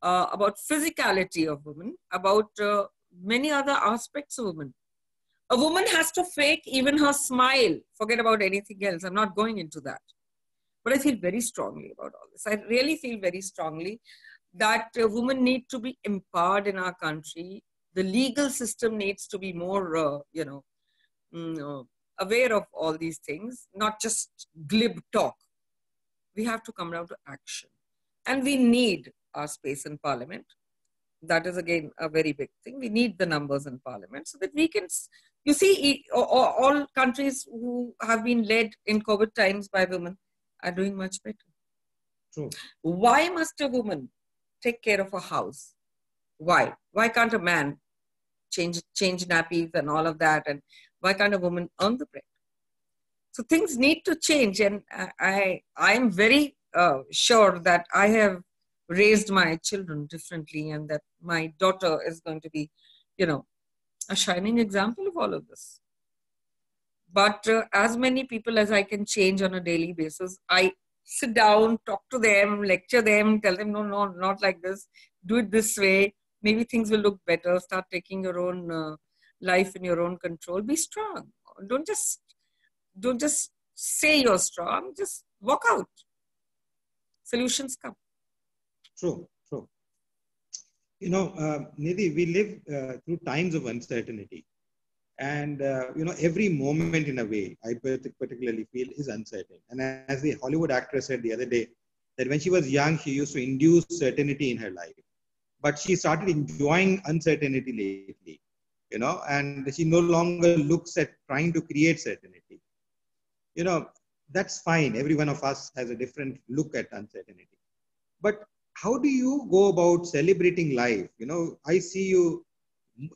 about physicality of women, about many other aspects of women. A woman has to fake even her smile. Forget about anything else. I'm not going into that. But I feel very strongly about all this. I really feel very strongly that women need to be empowered in our country. The legal system needs to be more, aware of all these things, not just glib talk. We have to come down to action. And we need our space in parliament. That is, again, a very big thing. We need the numbers in parliament so that we can, you see, all countries who have been led in COVID times by women are doing much better. True. Why must a woman take care of a house? Why? Why can't a man change nappies and all of that? And why can't a woman earn the bread? So things need to change. And I am very sure that I have raised my children differently, and that my daughter is going to be, a shining example of all of this. But as many people as I can change on a daily basis, I sit down, talk to them, lecture them, tell them, no, not like this. Do it this way. Maybe things will look better. Start taking your own life in your own control. Be strong. Don't just say you're strong. Just walk out. Solutions come. True. Nidhi, we live through times of uncertainty. And, every moment in a way, I particularly feel, is uncertain. And as the Hollywood actress said the other day, that when she was young, she used to induce certainty in her life. But she started enjoying uncertainty lately, and she no longer looks at trying to create certainty. That's fine. Every one of us has a different look at uncertainty. But how do you go about celebrating life? I see you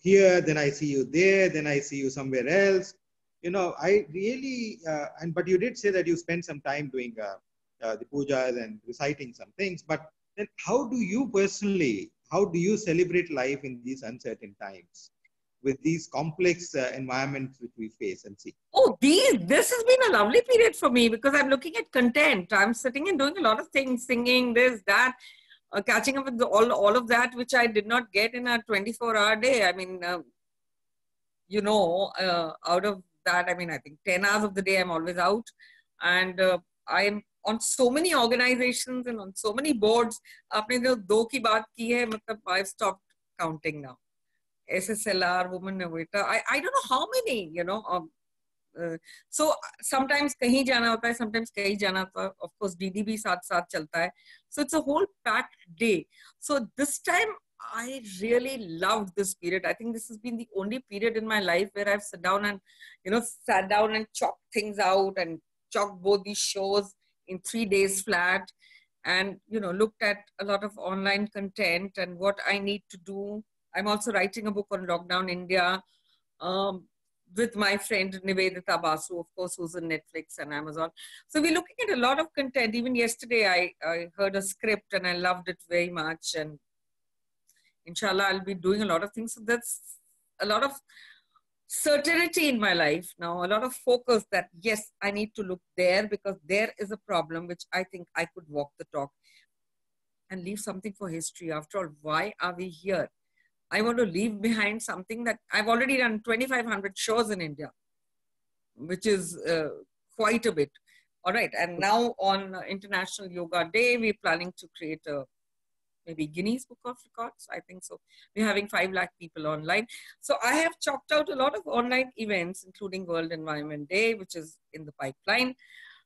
here, then I see you there, then I see you somewhere else. I really, but you did say that you spent some time doing the pujas and reciting some things. But then how do you personally, celebrate life in these uncertain times with these complex environments which we face and see? Oh, this has been a lovely period for me, because I'm looking at content. I'm sitting and doing a lot of things, singing, this, that, catching up with all of that, which I did not get in a 24-hour day. I mean, out of that, I think 10 hours of the day I'm always out. And I'm on so many organizations and on so many boards. आपने जो 2 की बात की है, मतलब I've stopped counting now. SSLR, Women Innovator, I don't know how many, you know. So sometimes कहीं जाना होता है, sometimes कहीं जाना होता है. Of course, DD भी साथ साथ चलता है. So it's a whole packed day. So this time I really loved this period. I think this has been the only period in my life where I've sat down and, you know, chopped things out and chalked both these shows in 3 days flat, and, you know, looked at a lot of online content and what I need to do. I'm also writing a book on Lockdown India with my friend Nivedita Basu, of course, who's on Netflix and Amazon. So we're looking at a lot of content. Even yesterday, I heard a script and I loved it very much. And inshallah, I'll be doing a lot of things. So that's a lot of certainty in my life now, a lot of focus that, yes, I need to look there because there is a problem which I think I could walk the talk and leave something for history. After all, why are we here? I want to leave behind something that I've already done 2,500 shows in India, which is quite a bit. All right. And now on International Yoga Day, we're planning to create a maybe Guinness Book of Records. I think so. We're having 5 lakh people online. So I have chalked out a lot of online events, including World Environment Day, which is in the pipeline.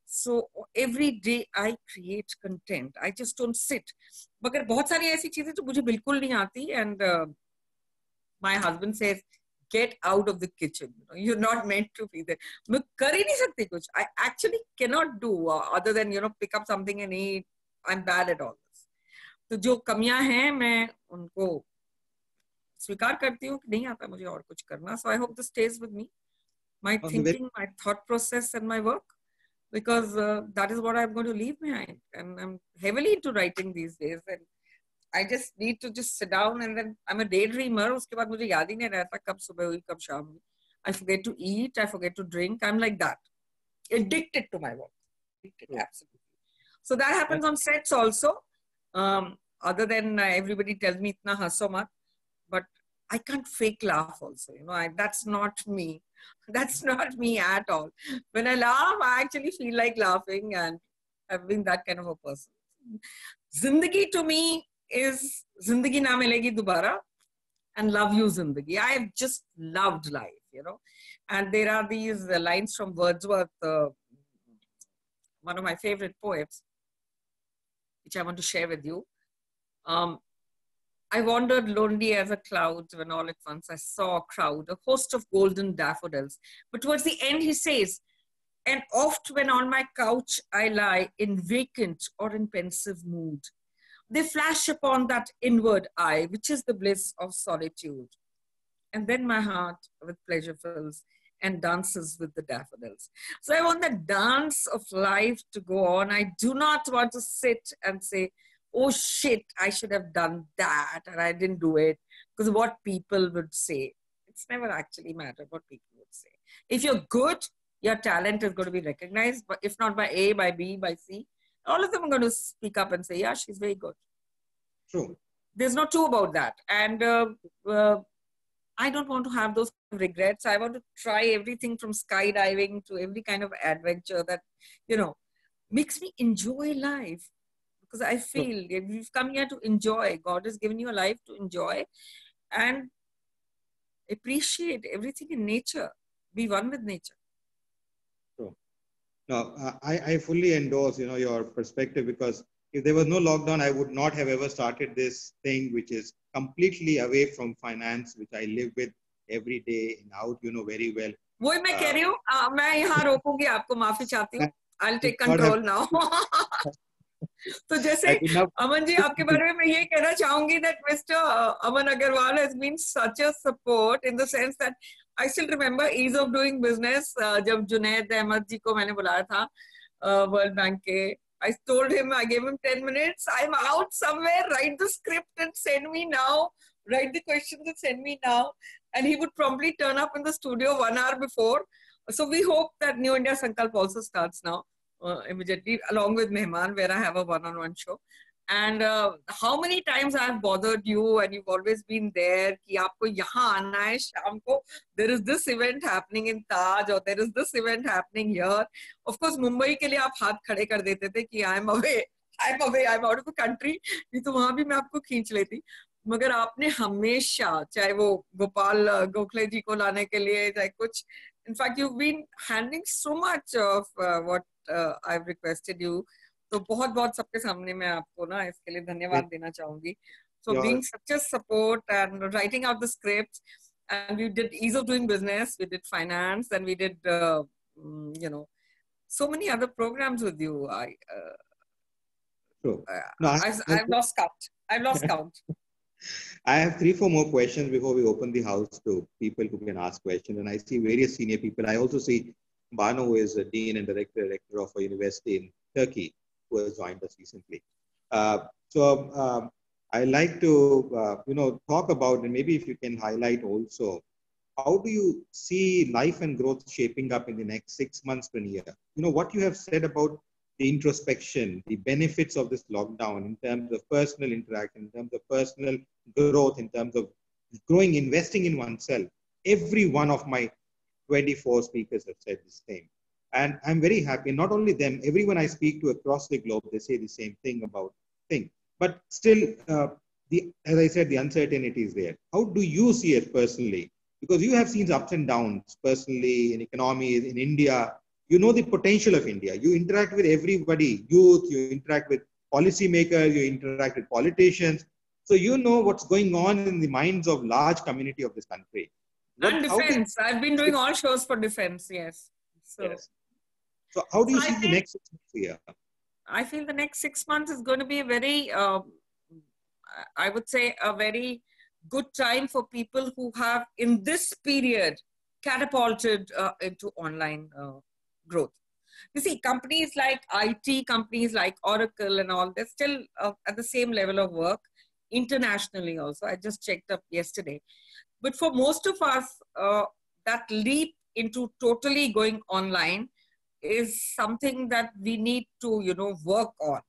So every day I create content. I just don't sit. मगर बहुत सारी ऐसी चीजें जो मुझे बिल्कुल नहीं आती, and my husband says, get out of the kitchen. You know, you're not meant to be there. मैं कर ही नहीं सकती कुछ. I actually cannot do other than, you know, pick up something and eat. I'm bad at all this. तो जो कमियां हैं मैं उनको स्वीकार करती हूँ कि नहीं आता मुझे और कुछ करना. So I hope this stays with me. My thinking, my thought process and my work. Because that is what I'm going to leave behind. And I'm heavily into writing these days. And I just need to just sit down, and then I'm a daydreamer. उसके बाद मुझे याद ही नहीं रहता कब सुबह हुई कब शाम हुई. I forget to eat. I forget to drink. I'm like that. Addicted to my work. Addicted, absolutely. So that happens on sets also. Other than everybody tells me itna haso mat, but I can't fake laugh also. You know, that's not me. That's not me at all. When I laugh, I actually feel like laughing, and I've been that kind of a person. Zindagi to me is Zindagi na milegi dobara, and love you Zindagi. I have just loved life, you know. And there are these lines from Wordsworth, one of my favorite poets, which I want to share with you. I wandered lonely as a cloud when all at once I saw a crowd, a host of golden daffodils. But towards the end he says, and oft when on my couch I lie in vacant or in pensive mood, they flash upon that inward eye, which is the bliss of solitude. And then my heart with pleasure fills and dances with the daffodils. So I want the dance of life to go on. I do not want to sit and say, oh shit, I should have done that and I didn't do it because of what people would say. It's never actually mattered what people would say. If you're good, your talent is going to be recognized, but if not by A, by B, by C, all of them are going to speak up and say, yeah, she's very good. True. There's no two about that. And I don't want to have those regrets. I want to try everything from skydiving to every kind of adventure that, you know, makes me enjoy life. Because I feel if you've come here to enjoy, God has given you a life to enjoy and appreciate everything in nature. Be one with nature. True. No, I fully endorse, you know, your perspective, because if there was no lockdown, I would not have ever started this thing, which is completely away from finance, which I live with every day and out, you know, very well. वही मैं कह रही हूँ, मैं यहाँ रोकूंगी आपको, माफी चाहती हूँ. I'll take control now. तो जैसे अमन जी आपके बारे में मैं ये कहना चाहूंगी that Mr. Aman Agarwal has been such a support in the sense that I still remember ease of doing business. जब जुनैद अहमद जी को मैंने बुलाया था World Bank के, I told him, I gave him 10 minutes. I'm out somewhere. Write the script and send me now. Write the questions and send me now. And he would promptly turn up in the studio 1 hour before. So we hope that New India Sankalp also starts now. Immediately, along with Mehman, where I have a one-on-one show. And how many times I've bothered you and you've always been there कि आपको यहाँ आना है शाम को, there is this event happening in Taj or there is this event happening here. Of course Mumbai के लिए आप हाथ खड़े कर देते थे कि I'm away, I'm out of the country. नहीं तो वहां भी मैं आपको खींच लेती. मगर आपने हमेशा, चाहे वो गोपाल गोखले जी को लाने के लिए, चाहे कुछ, in fact you've been handling so much of what I've requested you. तो बहुत बहुत सबके सामने मैं आपको ना इसके लिए धन्यवाद देना चाहूंगी. So being such a support and writing out the scripts, and we did ease of doing business, we did finance, and we did you know, so many other programs with you. I've lost count. I've lost count. I have 3-4 more questions before we open the house to people who can ask questions. And I see various senior people. I also see Banu, who is a dean and director of a university in Turkey, who has joined us recently. I like to, talk about, and maybe if you can highlight also, how do you see life and growth shaping up in the next 6 months to a year? What you have said about the introspection, the benefits of this lockdown in terms of personal interaction, in terms of personal growth, in terms of growing, investing in oneself. Every one of my 24 speakers have said the same. And I'm very happy. Not only them, everyone I speak to across the globe, they say the same thing about things. But still, as I said, the uncertainty is there. How do you see it personally? Because you have seen ups and downs personally in economy, in India. You know the potential of India. You interact with everybody, youth, you interact with policymakers, you interact with politicians. So you know what's going on in the minds of large community of this country. And defense. I've been doing all shows for defense, yes. So how do you see the next 6 months here? I feel the next 6 months is going to be a very, I would say, a very good time for people who have, in this period, catapulted into online growth. You see, companies like IT, companies like Oracle and all, they're still at the same level of work internationally also. I just checked up yesterday. But for most of us, that leap into totally going online is something that we need to, work on.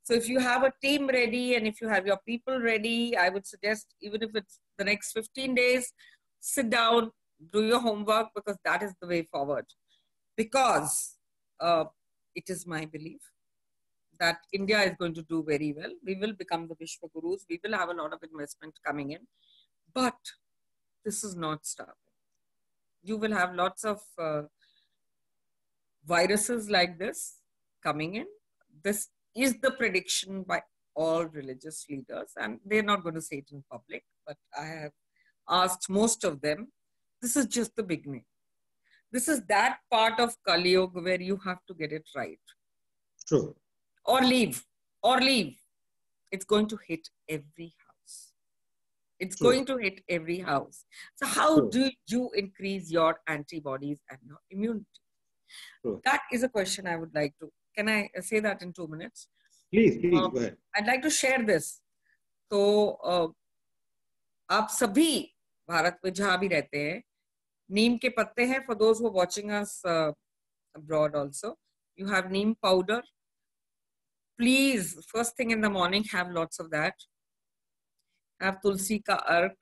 So if you have a team ready and if you have your people ready, I would suggest, even if it's the next 15 days, sit down, do your homework, because that is the way forward. Because it is my belief that India is going to do very well. We will become the Vishwa Gurus. We will have a lot of investment coming in. But this is not stopping. You will have lots of viruses like this coming in. This is the prediction by all religious leaders, and they're not going to say it in public, but I have asked most of them. This is just the beginning. This is that part of Kali Yuga where you have to get it right. True. Or leave. It's going to hit every house. It's True. going to hit every house. So how True. do you increase your antibodies and your immunity? True. That is a question I would like to. Can I say that in 2 minutes? Please, go ahead. I'd like to share this. So, आप सभी भारत में जहाँ भी रहते हैं, नीम के पत्ते हैं. For those who are watching us abroad also, you have neem powder. Please, first thing in the morning, have lots of that. Have tulsi ka ark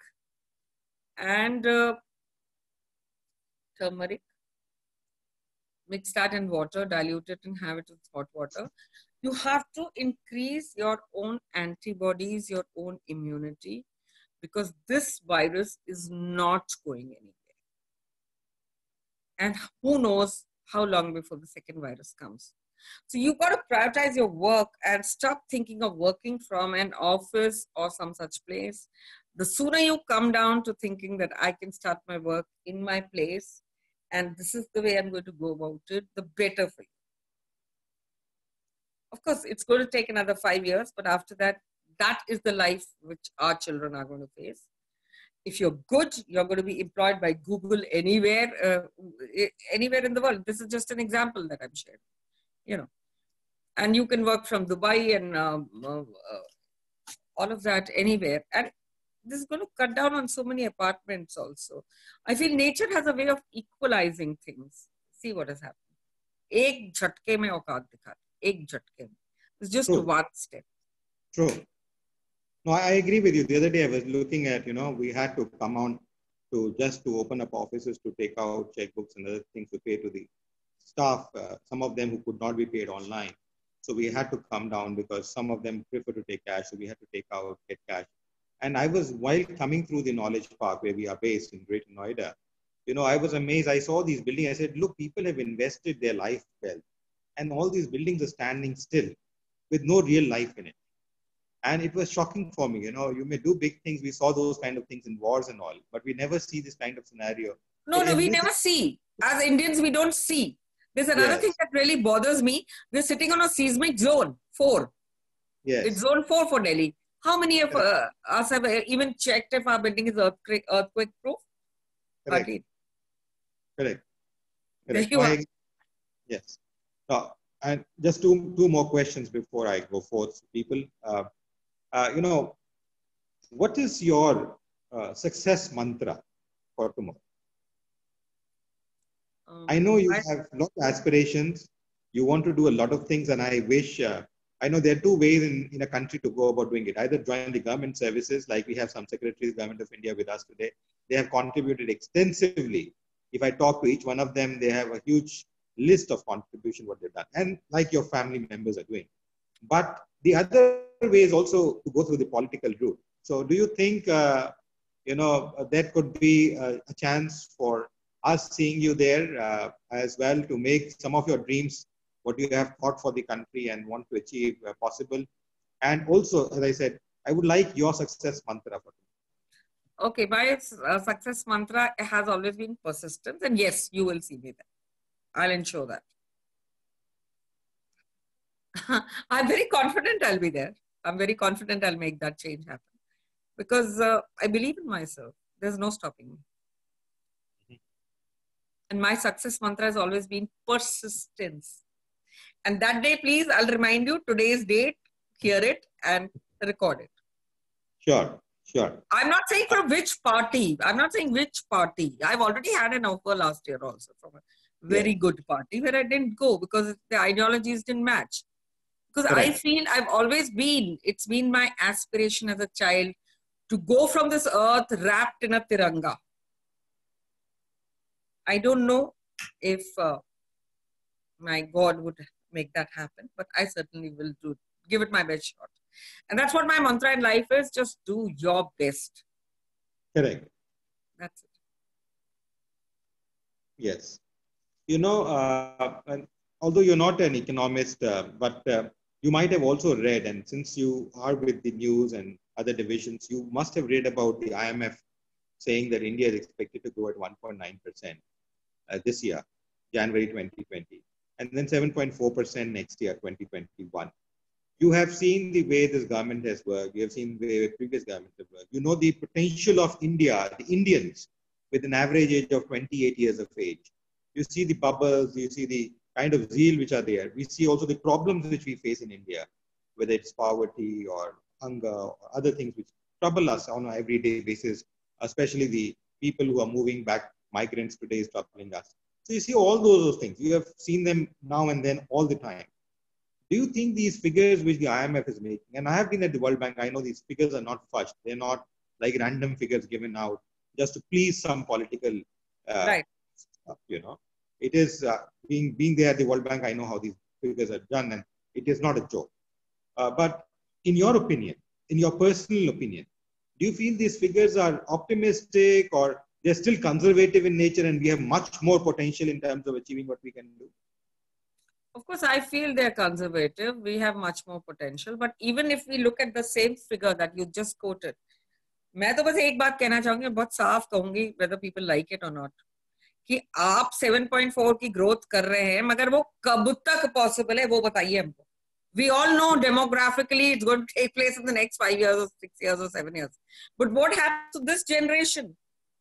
and turmeric. Mix that in water, dilute it and have it with hot water. You have to increase your own antibodies, your own immunity, because this virus is not going anywhere. And who knows how long before the second virus comes. So you've got to prioritize your work and stop thinking of working from an office or some such place. The sooner you come down to thinking that I can start my work in my place, and this is the way I'm going to go about it, the better for you. Of course, it's going to take another 5 years, but after that, that is the life which our children are going to face. If you're good, you're going to be employed by Google anywhere, anywhere in the world. This is just an example that I'm sharing, And you can work from Dubai and all of that anywhere. And this is going to cut down on so many apartments also. I feel nature has a way of equalizing things. See what has happened. एक झटके में औकात दिखाते, एक झटके में. It's just one step. True. No, I agree with you. The other day I was looking at, we had to come on to just to open up offices to take out checkbooks and other things to pay to the staff, some of them who could not be paid online. So we had to come down because some of them prefer to take cash. So we had to get cash. And I was, while coming through the Knowledge Park where we are based in Greater Noida, I was amazed. I saw these buildings. I said, look, people have invested their life wealth and all these buildings are standing still with no real life in it. And it was shocking for me. You may do big things. We saw those kind of things in wars and all, but we never see this kind of scenario. No, we never see. As Indians, we don't see. There's another thing that really bothers me. We're sitting on a seismic zone 4. Yes. It's zone 4 for Delhi. How many of us have even checked if our building is earthquake proof? Correct. Correct. There you are. Yes. And just two more questions before I go forth to people. What is your success mantra for tomorrow? I know you have a lot of aspirations. You want to do a lot of things, and I wish. I know there are 2 ways in a country to go about doing it. Either join the government services, like we have some secretaries of Government of India with us today. They have contributed extensively. If I talk to each one of them, they have a huge list of contribution what they've done, and like your family members are doing. But the other way is also to go through the political route. So do you think, there could be a chance for us seeing you there as well to make some of your dreams, what you have thought for the country and want to achieve possible? And also, as I said, I would like your success mantra for you. Okay, my success mantra has always been persistence. And yes, you will see me there. I'll ensure that. I'm very confident I'll be there. I'm very confident I'll make that change happen. Because I believe in myself. There's no stopping me. And my success mantra has always been persistence. And that day, please, I'll remind you today's date, hear it and record it. Sure. I'm not saying from which party. I'm not saying which party. I've already had an offer last year also from a very good party where I didn't go because the ideologies didn't match. Because correct. I feel it's been my aspiration as a child to go from this earth wrapped in a tiranga. I don't know if my God would make that happen, but I certainly will give it my best shot. And that's what my mantra in life is, just do your best. Correct. That's it. Yes. Although you're not an economist, but you might have also read, and since you are with the news and other divisions, you must have read about the IMF saying that India is expected to grow at 1.9% this year, January 2020, and then 7.4% next year, 2021. You have seen the way this government has worked. You have seen the way previous governments have worked. You know the potential of India, the Indians, with an average age of 28 years of age. You see the bubbles, you see the kind of zeal which are there. We see also the problems which we face in India, whether it's poverty or hunger or other things which trouble us on an everyday basis, especially the people who are moving back, migrants today is troubling us. So you see all those things. You have seen them now and then all the time. Do you think these figures which the IMF is making, and I have been at the World Bank, I know these figures are not fudged. They're not like random figures given out just to please some political right. stuff, It is being there at the World Bank, I know how these figures are done, and it is not a joke. But in your opinion, in your personal opinion, do you feel these figures are optimistic or they're still conservative in nature and we have much more potential in terms of achieving what we can do? Of course, I feel they're conservative. We have much more potential. But even if we look at the same figure that you just quoted, मैं तो बस एक बात कहना चाहूंगी, बहुत साफ कहूंगी, whether people like it or not, कि आप 7.4 की growth कर रहे हैं, मगर वो कब तक possible है, वो बताइए हमको. We all know demographically it's going to take place in the next 5 years or 6 years or 7 years. But what happens to this generation,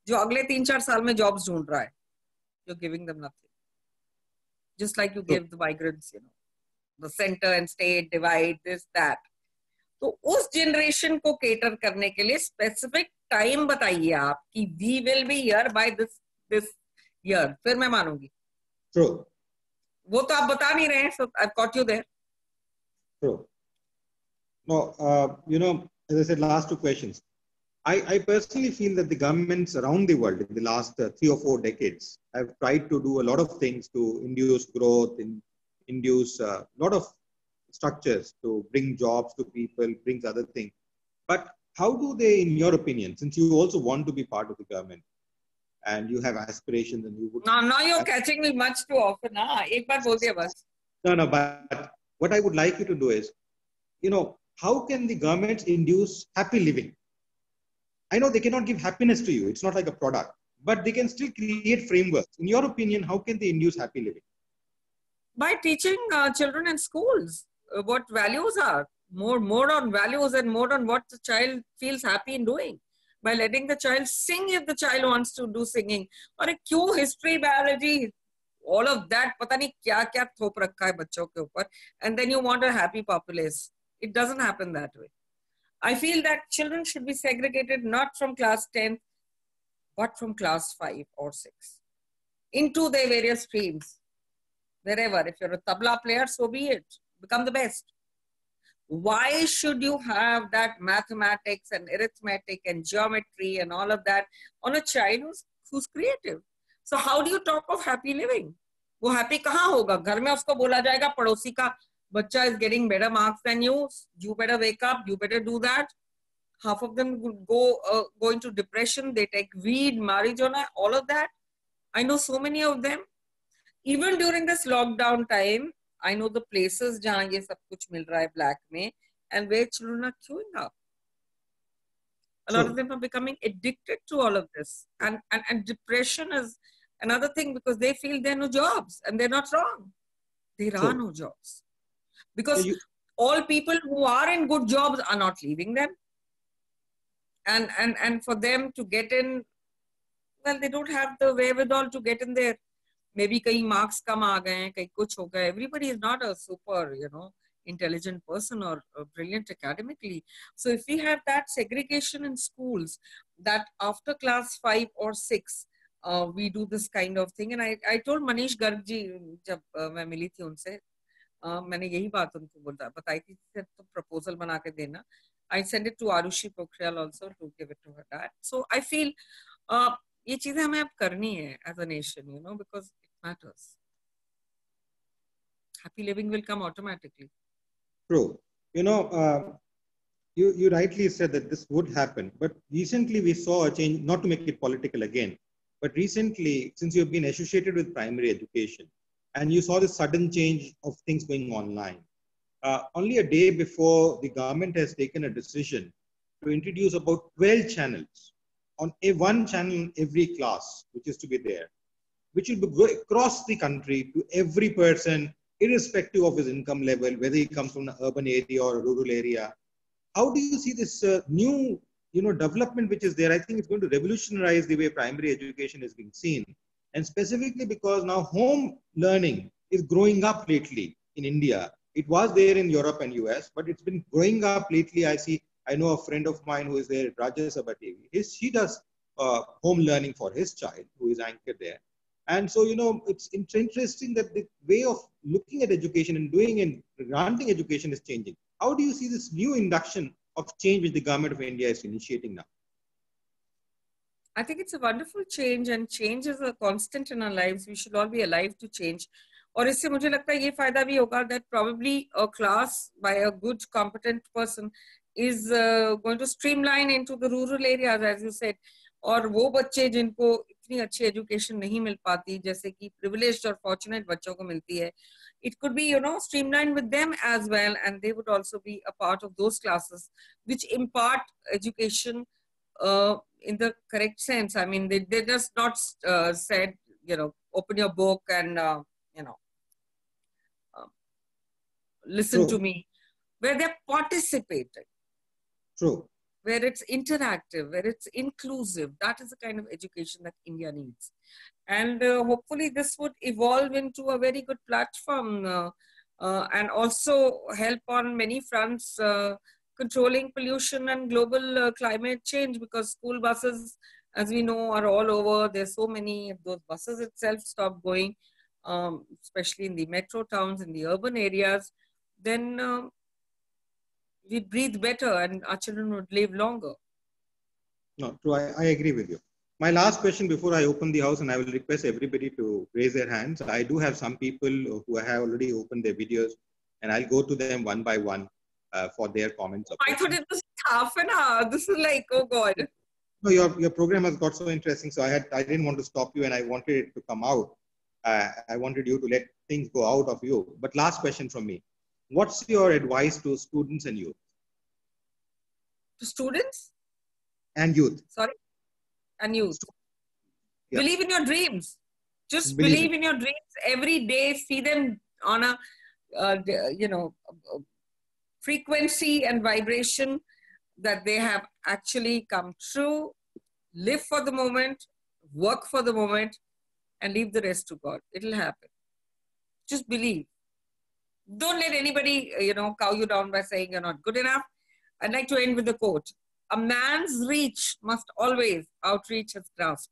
जो अगले 3-4 साल में jobs ढूंढ रहा है? You're giving them nothing. Just like you give the migrants, the center and state divide, this, that. तो उस generation को cater करने के लिए specific time बताइए आप कि we will be here by this year. फिर मैं मानूंगी. True. वो तो आप बता नहीं रहे हैं, so I've got you there. True. No, as I said, last two questions. I personally feel that the governments around the world in the last 3 or 4 decades have tried to do a lot of things to induce growth, induce a lot of structures to bring jobs to people, brings other things. But how do they, in your opinion, since you also want to be part of the government and you have aspirations and you would... Now you're catching me much too often. एक बार बोल दिया बस. No, but what I would like you to do is, how can the governments induce happy living? I know they cannot give happiness to you. It's not like a product, but they can still create frameworks. In your opinion, how can they induce happy living? By teaching children in schools what values are, more on values and more on what the child feels happy in doing. By letting the child sing if the child wants to do singing. और क्यों history, biology, all of that, पता नहीं क्या क्या थोप रखा है बच्चों के ऊपर, and then you want a happy populace. It doesn't happen that way. I feel that children should be segregated not from class 10, but from class 5 or 6 into their various streams. Wherever, if you're a tabla player, so be it. Become the best. Why should you have that mathematics and arithmetic and geometry and all of that on a child who's creative? So how do you talk of happy living? वो happy कहाँ होगा? घर में उसको बोला जाएगा पड़ोसी का बच्चा is getting better marks than you. You better wake up. You better do that. Half of them go into depression. They take weed, marijuana, all of that. I know so many of them. Even during this lockdown time, I know the places जहाँ ये सब कुछ मिल रहा है black में, and where children are queuing up. A lot of them are becoming addicted to all of this, and depression is another thing because they feel there are no jobs, and they're not wrong. There are no jobs because all people who are in good jobs are not leaving them, and for them to get in, well, they don't have the wherewithal to get in there. Maybe कई marks कम आ गए हैं, कहीं कुछ हो गया. Everybody is not a super, intelligent person or brilliant academically. So if we have that segregation in schools, that after class 5 or 6, we do this kind of thing. And I told Manish Garg ji, जब मैं मिली थी उनसे, मैंने यही बात उनको बताई थी, तो proposal बना के देना. I sent it to Arushi Pokhriyal also to give it to her dad. So I feel ये चीजें हमें अब करनी है as a nation, because it matters. Happy living will come automatically. True. You rightly said that this would happen, but recently we saw a change, not to make it political again, but recently, since you've been associated with primary education, and you saw the sudden change of things going online, only a day before the government has taken a decision to introduce about 12 channels on one channel in every class, which is to be there, which will be across the country to every person, irrespective of his income level, whether he comes from an urban area or a rural area. How do you see this new, development which is there? I think it's going to revolutionize the way primary education is being seen, and specifically because now home learning is growing up lately in India. It was there in Europe and US, but it's been growing up lately. I know a friend of mine who is there at Rajya Sabha TV. She does home learning for his child who is anchored there. And so, it's interesting that the way of looking at education and doing and granting education is changing. How do you see this new induction of change which the government of India is initiating now? I think it's a wonderful change, and change is a constant in our lives. We should all be alive to change. और इससे मुझे लगता है ये फायदा भी होगा that probably a class by a good competent person is going to streamline into the rural areas, as you said. और वो बच्चे जिनको इतनी अच्छी एजुकेशन नहीं मिल पाती, जैसे कि privileged और fortunate बच्चों को मिलती है, it could be, streamlined with them as well, and they would also be a part of those classes which impart education in the correct sense. I mean, they just not said, open your book and, listen to me, where they're participating. True. Where it's interactive, where it's inclusive. That is the kind of education that India needs. And hopefully this would evolve into a very good platform and also help on many fronts, controlling pollution and global climate change, because school buses, as we know, are all over. There's so many of those buses itself stop going, especially in the metro towns, in the urban areas. Then we'd breathe better and our children would live longer. No, true. I agree with you. My last question before I open the house, and I will request everybody to raise their hands. I do have some people who have already opened their videos, and I'll go to them one by one for their comments. I thought it was half an hour. This is like, oh God. No, your program has got so interesting. So I didn't want to stop you, and I wanted it to come out. I wanted you to let things go out of you. But last question from me: what's your advice to students and youth? To students and youth. Sorry, and youth. Yeah. Believe in your dreams. Just believe in your dreams every day. See them on a frequency and vibration that they have actually come true. Live for the moment, work for the moment, and leave the rest to God. It'll happen. Just believe. Don't let anybody, cow you down by saying you're not good enough. I'd like to end with a quote. A man's reach must always outreach his grasp,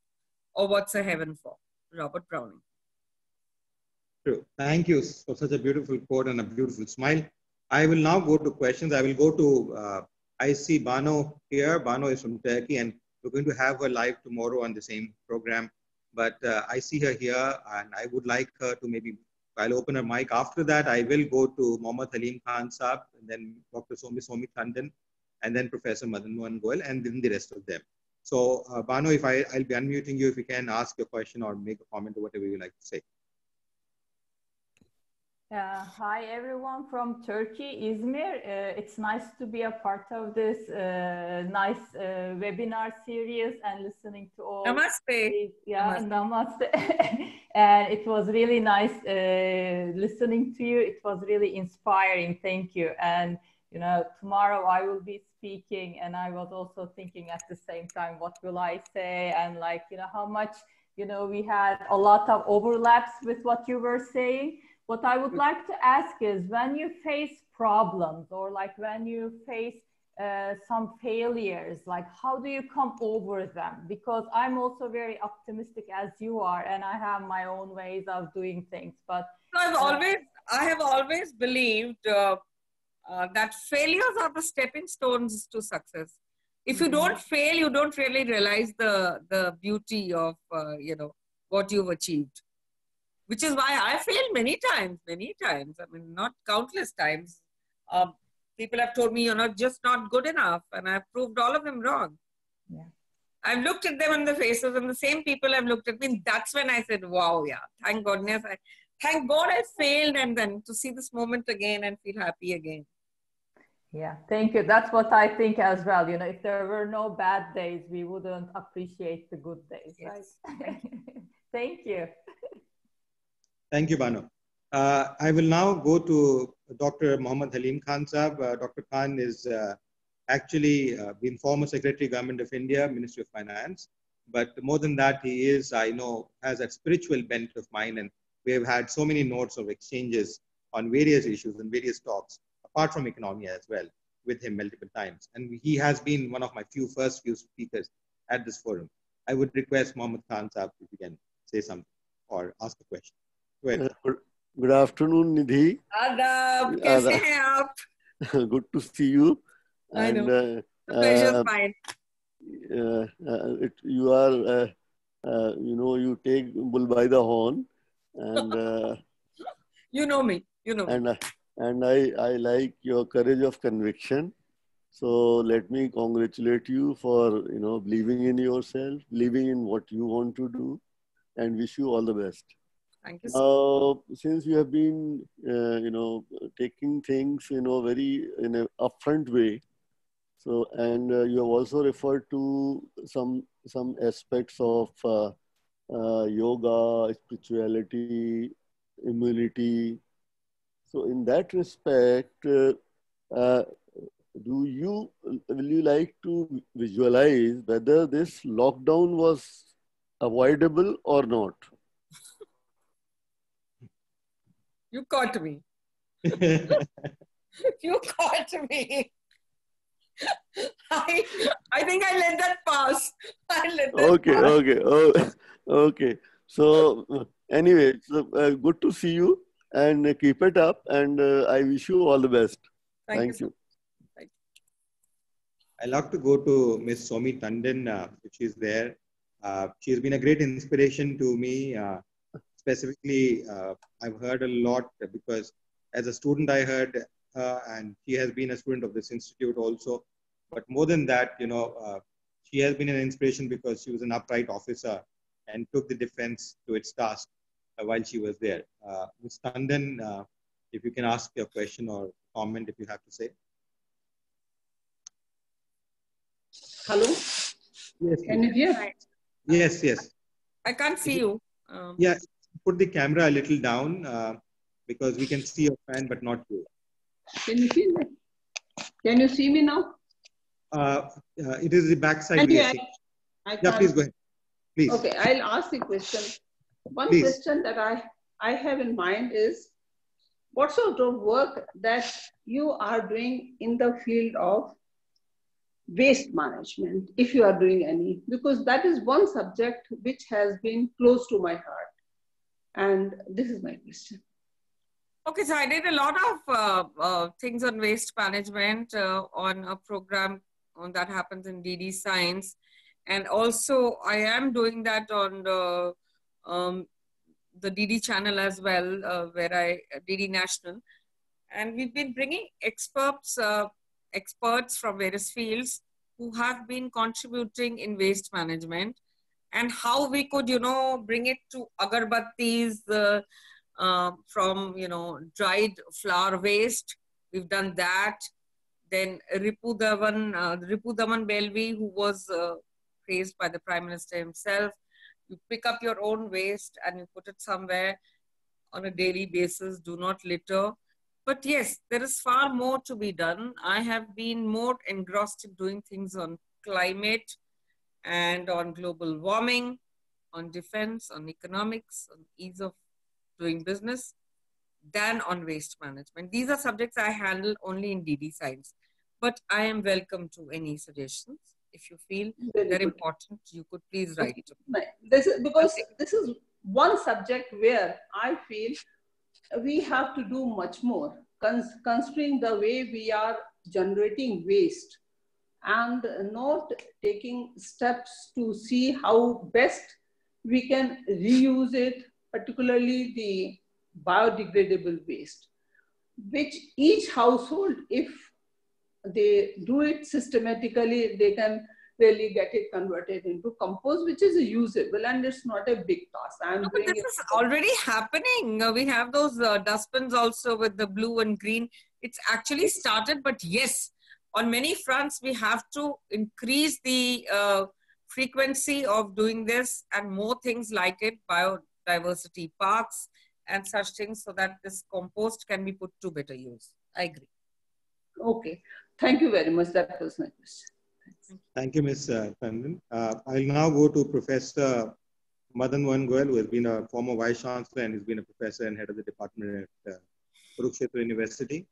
or what's a heaven for? Robert Browning. True. Thank you for such a beautiful quote and a beautiful smile. I will now go to questions. I will go to, I see Bano here. Bano is from Turkey, and we're going to have her live tomorrow on the same program. But I see her here, and I would like her to maybe, I'll open her mic. After that, I will go to Mohammad Halim Khan Saab, and then Dr. Soumya Tandon, and then Professor Madan Mohan Goyal, and then the rest of them. So, Bano, I'll be unmuting you if you can ask your question or make a comment or whatever you like to say. Hi, everyone from Turkey, Izmir. It's nice to be a part of this nice webinar series and listening to all. Namaste. Namaste. And it was really nice listening to you. It was really inspiring. Thank you. And tomorrow I will be speaking, and I was also thinking at the same time, what will I say? And how much, we had a lot of overlaps with what you were saying. What I would like to ask is, when you face problems or when you face some failures, how do you come over them? Because I'm also very optimistic as you are, and I have my own ways of doing things. But I have always believed that failures are the stepping stones to success. If you don't fail, you don't really realize the beauty of what you've achieved. Which is why I failed many times. I mean, not countless times. People have told me you're not good enough, and I've proved all of them wrong. Yeah. I've looked at them in the faces, and the same people have looked at me. And that's when I said, wow, yeah, thank goodness. Thank God I failed, and then to see this moment again and feel happy again. Yeah, thank you. That's what I think as well. If there were no bad days, we wouldn't appreciate the good days, yes. Right? Thank you. Thank you, Bano. I will now go to Dr. Mohammad Halim Khan Saab. Dr. Khan is actually been former Secretary Government of India, Ministry of Finance. But more than that, he is, I know, has a spiritual bent of mine. And we have had so many notes of exchanges on various issues and various talks, apart from economy as well, with him multiple times. And he has been one of my first few speakers at this forum. I would request Mohammad Khan Saab if you can say something or ask a question. Good afternoon, Nidhi. Adab, kaise hain aap? Good to see you. I know. The pleasure's mine. You are, you take bull by the horn, and you know me. And I like your courage of conviction. So let me congratulate you for believing in yourself, believing in what you want to do, and wish you all the best. Thank you so much. Since you have been, taking things, very in an upfront way. So, and you have also referred to some aspects of yoga, spirituality, immunity. So, in that respect, will you like to visualize whether this lockdown was avoidable or not? You caught me. You caught me. I think I let that pass. Okay. So anyway, good to see you and keep it up. And I wish you all the best. Thank you. Thank you. I love to go to Miss Somi Tandon, if she's there. She's been a great inspiration to me. Specifically, I've heard a lot because as a student, I heard, and she has been a student of this institute also. But more than that, she has been an inspiration because she was an upright officer and took the defense to its task while she was there. Ms. Tandon, if you can ask your question or comment if you have to say. Hello? Yes. Can you hear? Yes, yes. I can't see you. Yeah, put the camera a little down because we can see your fan, but not you. Can you see me? Can you see me now? It is the backside. Can We you are seeing. I Yeah, please go ahead. Please. Okay, I'll ask the question. One Please. question that I have in mind is, what sort of work that you are doing in the field of waste management, if you are doing any, because that is one subject which has been close to my heart. And this is my question. Okay, so I did a lot of things on waste management on a program that happens in DD Science. And also I am doing that on the DD channel as well, DD National. And we've been bringing experts from various fields who have been contributing in waste management and how we could, bring it to agarbattis from, dried flower waste. We've done that. Then Ripu Daman Belvi, who was praised by the Prime Minister himself. You pick up your own waste and you put it somewhere on a daily basis. Do not litter. But yes, there is far more to be done. I have been more engrossed in doing things on climate and on global warming, on defense, on economics, on ease of doing business than on waste management. These are subjects I handle only in DD Science. But I am welcome to any suggestions. If you feel they're important, you could please write to me. This is one subject where I feel we have to do much more, considering the way we are generating waste and not taking steps to see how best we can reuse it, particularly the biodegradable waste, which each household, if they do it systematically, they can really get it converted into compost, which is usable, and it's not a big task. No, but this is already happening. We have those dustbins also with the blue and green. It's actually started, but yes, on many fronts, we have to increase the frequency of doing this and more things like it, biodiversity parks and such things, so that this compost can be put to better use. I agree. Okay. Thank you very much. That was my question. Thank you, Ms. Tandon. I'll now go to Professor Madan Mohan Goyal, who has been a former Vice Chancellor and has been a professor and head of the department at Kurukshetra University.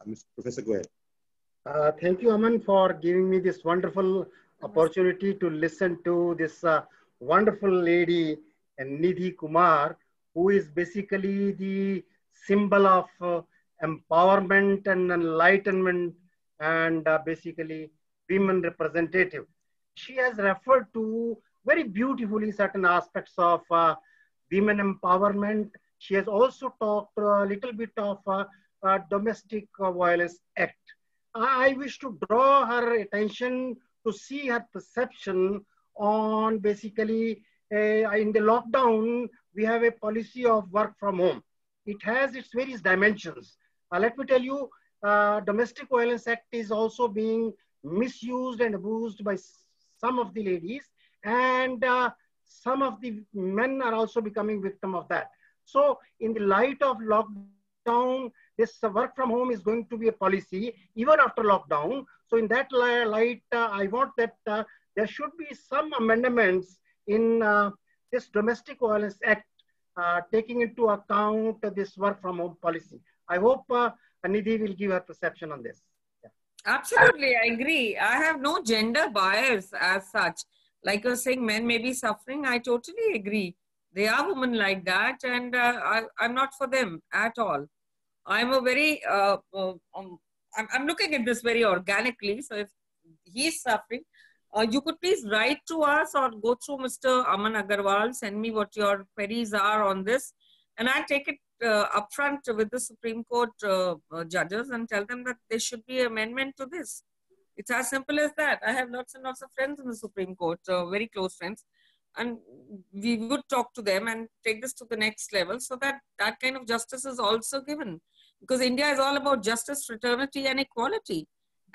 Mr. Professor Goyal. Thank you, Aman, for giving me this wonderful opportunity to listen to this wonderful lady, Nidhi Kumar, who is basically the symbol of empowerment and enlightenment and basically women representative. She has referred to very beautifully certain aspects of women empowerment. She has also talked a little bit of Domestic Violence Act. I wish to draw her attention to see her perception on basically in the lockdown, we have a policy of work from home. It has its various dimensions. Let me tell you, Domestic Violence Act is also being misused and abused by some of the ladies, and some of the men are also becoming victim of that. So in the light of lockdown, this work from home is going to be a policy even after lockdown. So in that light, I want that there should be some amendments in this Domestic Violence Act taking into account this work from home policy. I hope Nidhi will give her perception on this. Yeah. Absolutely, I agree. I have no gender bias as such. Like you're saying, men may be suffering. I totally agree. They are women like that, and I'm not for them at all. I'm a very, I'm looking at this very organically. So if he's suffering. You could please write to us or go through Mr. Aman Agarwal, send me what your queries are on this, and I'll take it upfront with the Supreme Court judges and tell them that there should be amendment to this. It's as simple as that. I have lots and lots of friends in the Supreme Court, very close friends, and we would talk to them and take this to the next level so that that kind of justice is also given. Because India is all about justice, fraternity, and equality.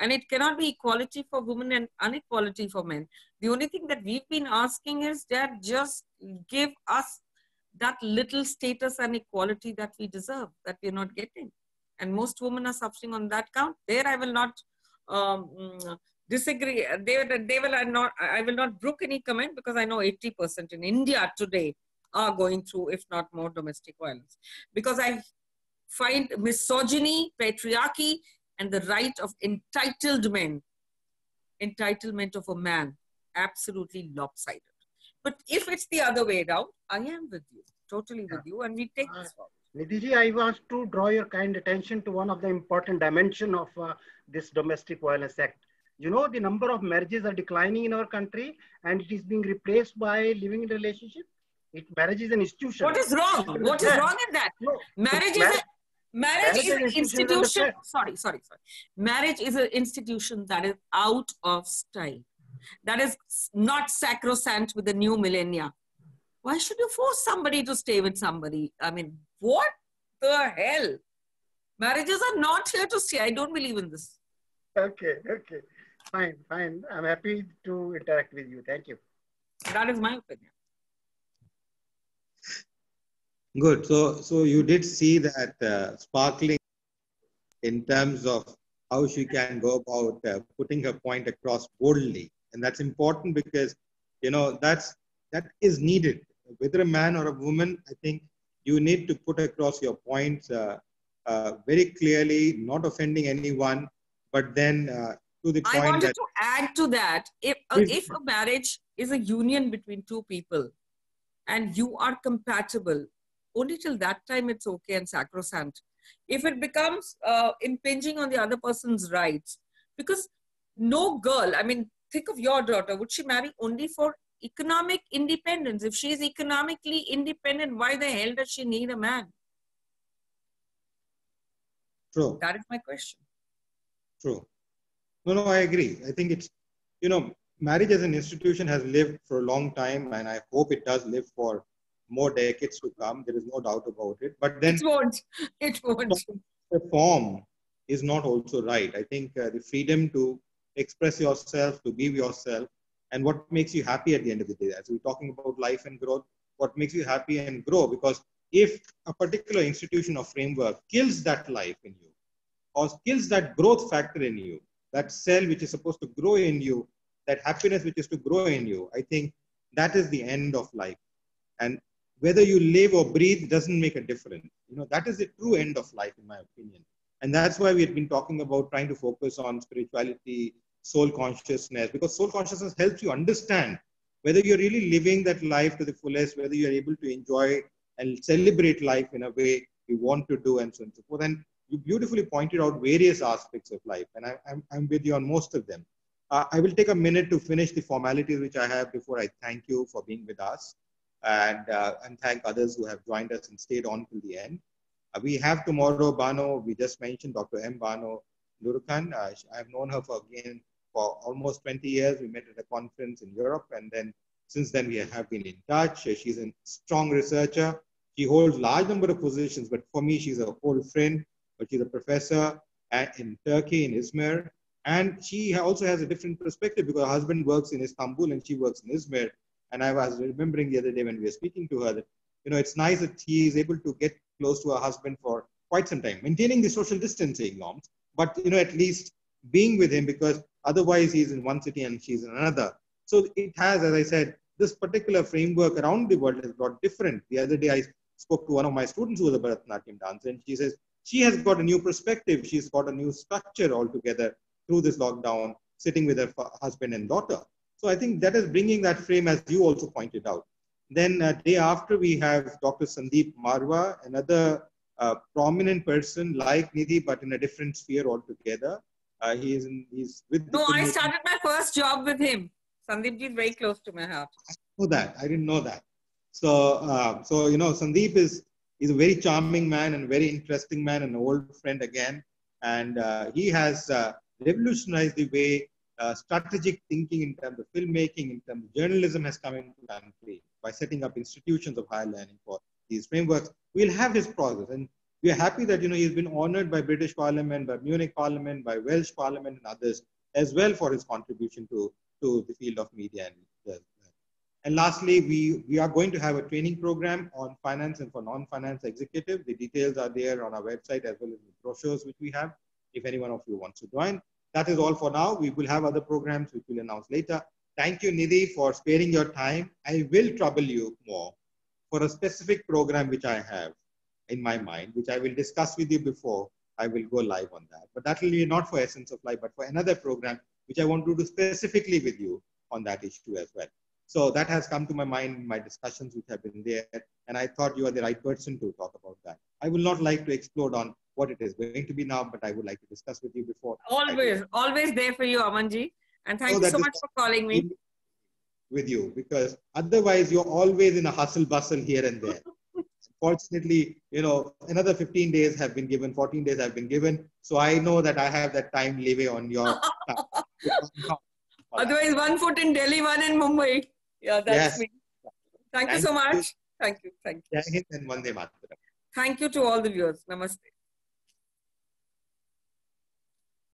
And it cannot be equality for women and inequality for men. The only thing that we've been asking is that just give us that little status and equality that we deserve, that we're not getting. And most women are suffering on that count. There I will not disagree. I will not brook any comment, because I know 80% in India today are going through, if not more, domestic violence. Because I find misogyny, patriarchy, and the right of entitled men, entitlement of a man, absolutely lopsided. But if it's the other way around, I am with you, totally with you, and we take this forward. Nidhi, I want to draw your kind attention to one of the important dimensions of this Domestic Violence Act. You know, the number of marriages are declining in our country, and it is being replaced by living in relationship. Marriage is an institution. What is wrong? What is wrong in that? No, Marriage is an institution. Sorry. Marriage is an institution that is out of style. That is not sacrosanct with the new millennia. Why should you force somebody to stay with somebody? I mean, what the hell? Marriages are not here to stay. I don't believe in this. Okay. Fine. I'm happy to interact with you. Thank you. That is my opinion. Good. So you did see that sparkling in terms of how she can go about putting her point across boldly. And that's important because, you know, that is needed. Whether a man or a woman, I think you need to put across your points very clearly, not offending anyone, but then to the point I wanted to add to that. If a marriage is a union between two people and you are compatible, only till that time it's okay and sacrosanct. If it becomes impinging on the other person's rights, because no girl, I mean, think of your daughter, would she marry only for economic independence? If she is economically independent, why the hell does she need a man? True. That is my question. True. No, I agree. I think it's, you know, marriage as an institution has lived for a long time, and I hope it does live for more decades to come. There is no doubt about it. But then it won't. The form is not also right. I think the freedom to express yourself, to be yourself, and what makes you happy at the end of the day. As we're talking about life and growth, what makes you happy and grow? Because if a particular institution or framework kills that life in you, or kills that growth factor in you, that cell which is supposed to grow in you, that happiness which is to grow in you, I think that is the end of life. And whether you live or breathe doesn't make a difference. You know, that is the true end of life, in my opinion. And that's why we've been talking about trying to focus on spirituality, soul consciousness, because soul consciousness helps you understand whether you're really living that life to the fullest, whether you're able to enjoy and celebrate life in a way you want to do, and so on and so forth. And you beautifully pointed out various aspects of life, and I'm with you on most of them. I will take a minute to finish the formalities which I have before I thank you for being with us, and thank others who have joined us and stayed on till the end. We have tomorrow Bano, we just mentioned Dr. M. Bano Nurkan. I've known her for almost 20 years. We met at a conference in Europe, and then since then we have been in touch. She's a strong researcher. She holds a large number of positions, but for me, she's an old friend. But she's a professor in Turkey, in Izmir. And she also has a different perspective because her husband works in Istanbul and she works in Izmir. And I was remembering the other day when we were speaking to her that, you know, it's nice that she is able to get close to her husband for quite some time, maintaining the social distancing norms, but, you know, at least being with him, because otherwise he's in one city and she's in another. So it has, as I said, this particular framework around the world is a lot different. The other day I spoke to one of my students who was a Bharatanatyam dancer, and she says, she has got a new perspective. She's got a new structure altogether through this lockdown, sitting with her husband and daughter. So I think that is bringing that frame, as you also pointed out. Then day after, we have Dr. Sandeep Marwa, another prominent person like Nidhi, but in a different sphere altogether. He's with the No, I filmmaking. started my first job with him. Sandeep ji is very close to my heart. I know that. I didn't know that. So, Sandeep is a very charming man and very interesting man and an old friend again. And he has revolutionized the way strategic thinking in terms of filmmaking, in terms of journalism has come into the country by setting up institutions of higher learning for these frameworks. We'll have his process. And we are happy that, he's been honored by British Parliament, by Munich Parliament, by Welsh Parliament and others as well for his contribution to the field of media. And lastly, we are going to have a training program on finance and for non-finance executive. The details are there on our website as well as the brochures which we have, if any one of you wants to join. That is all for now. We will have other programs which we'll announce later. Thank you, Nidhi, for sparing your time. I will trouble you more for a specific program which I have in my mind, which I will discuss with you before I will go live on that. But that will be not for Essence of Life, but for another program, which I want to do specifically with you on that issue as well. So that has come to my mind in my discussions which have been there. And I thought you are the right person to talk about that. I will not like to explode on what it is going to be now, but I would like to discuss with you before. Always there for you, Amanji. And thank you so much for calling me. With you, because otherwise you're always in a hustle bustle here and there. Fortunately, another 15 days have been given, 14 days have been given. So I know that I have that time leeway on your time. Otherwise, one foot in Delhi, one in Mumbai. Yeah, that's me. Thank you so much. Thank you. Jai Hind and Vande Mataram. Thank you to all the viewers. Namaste.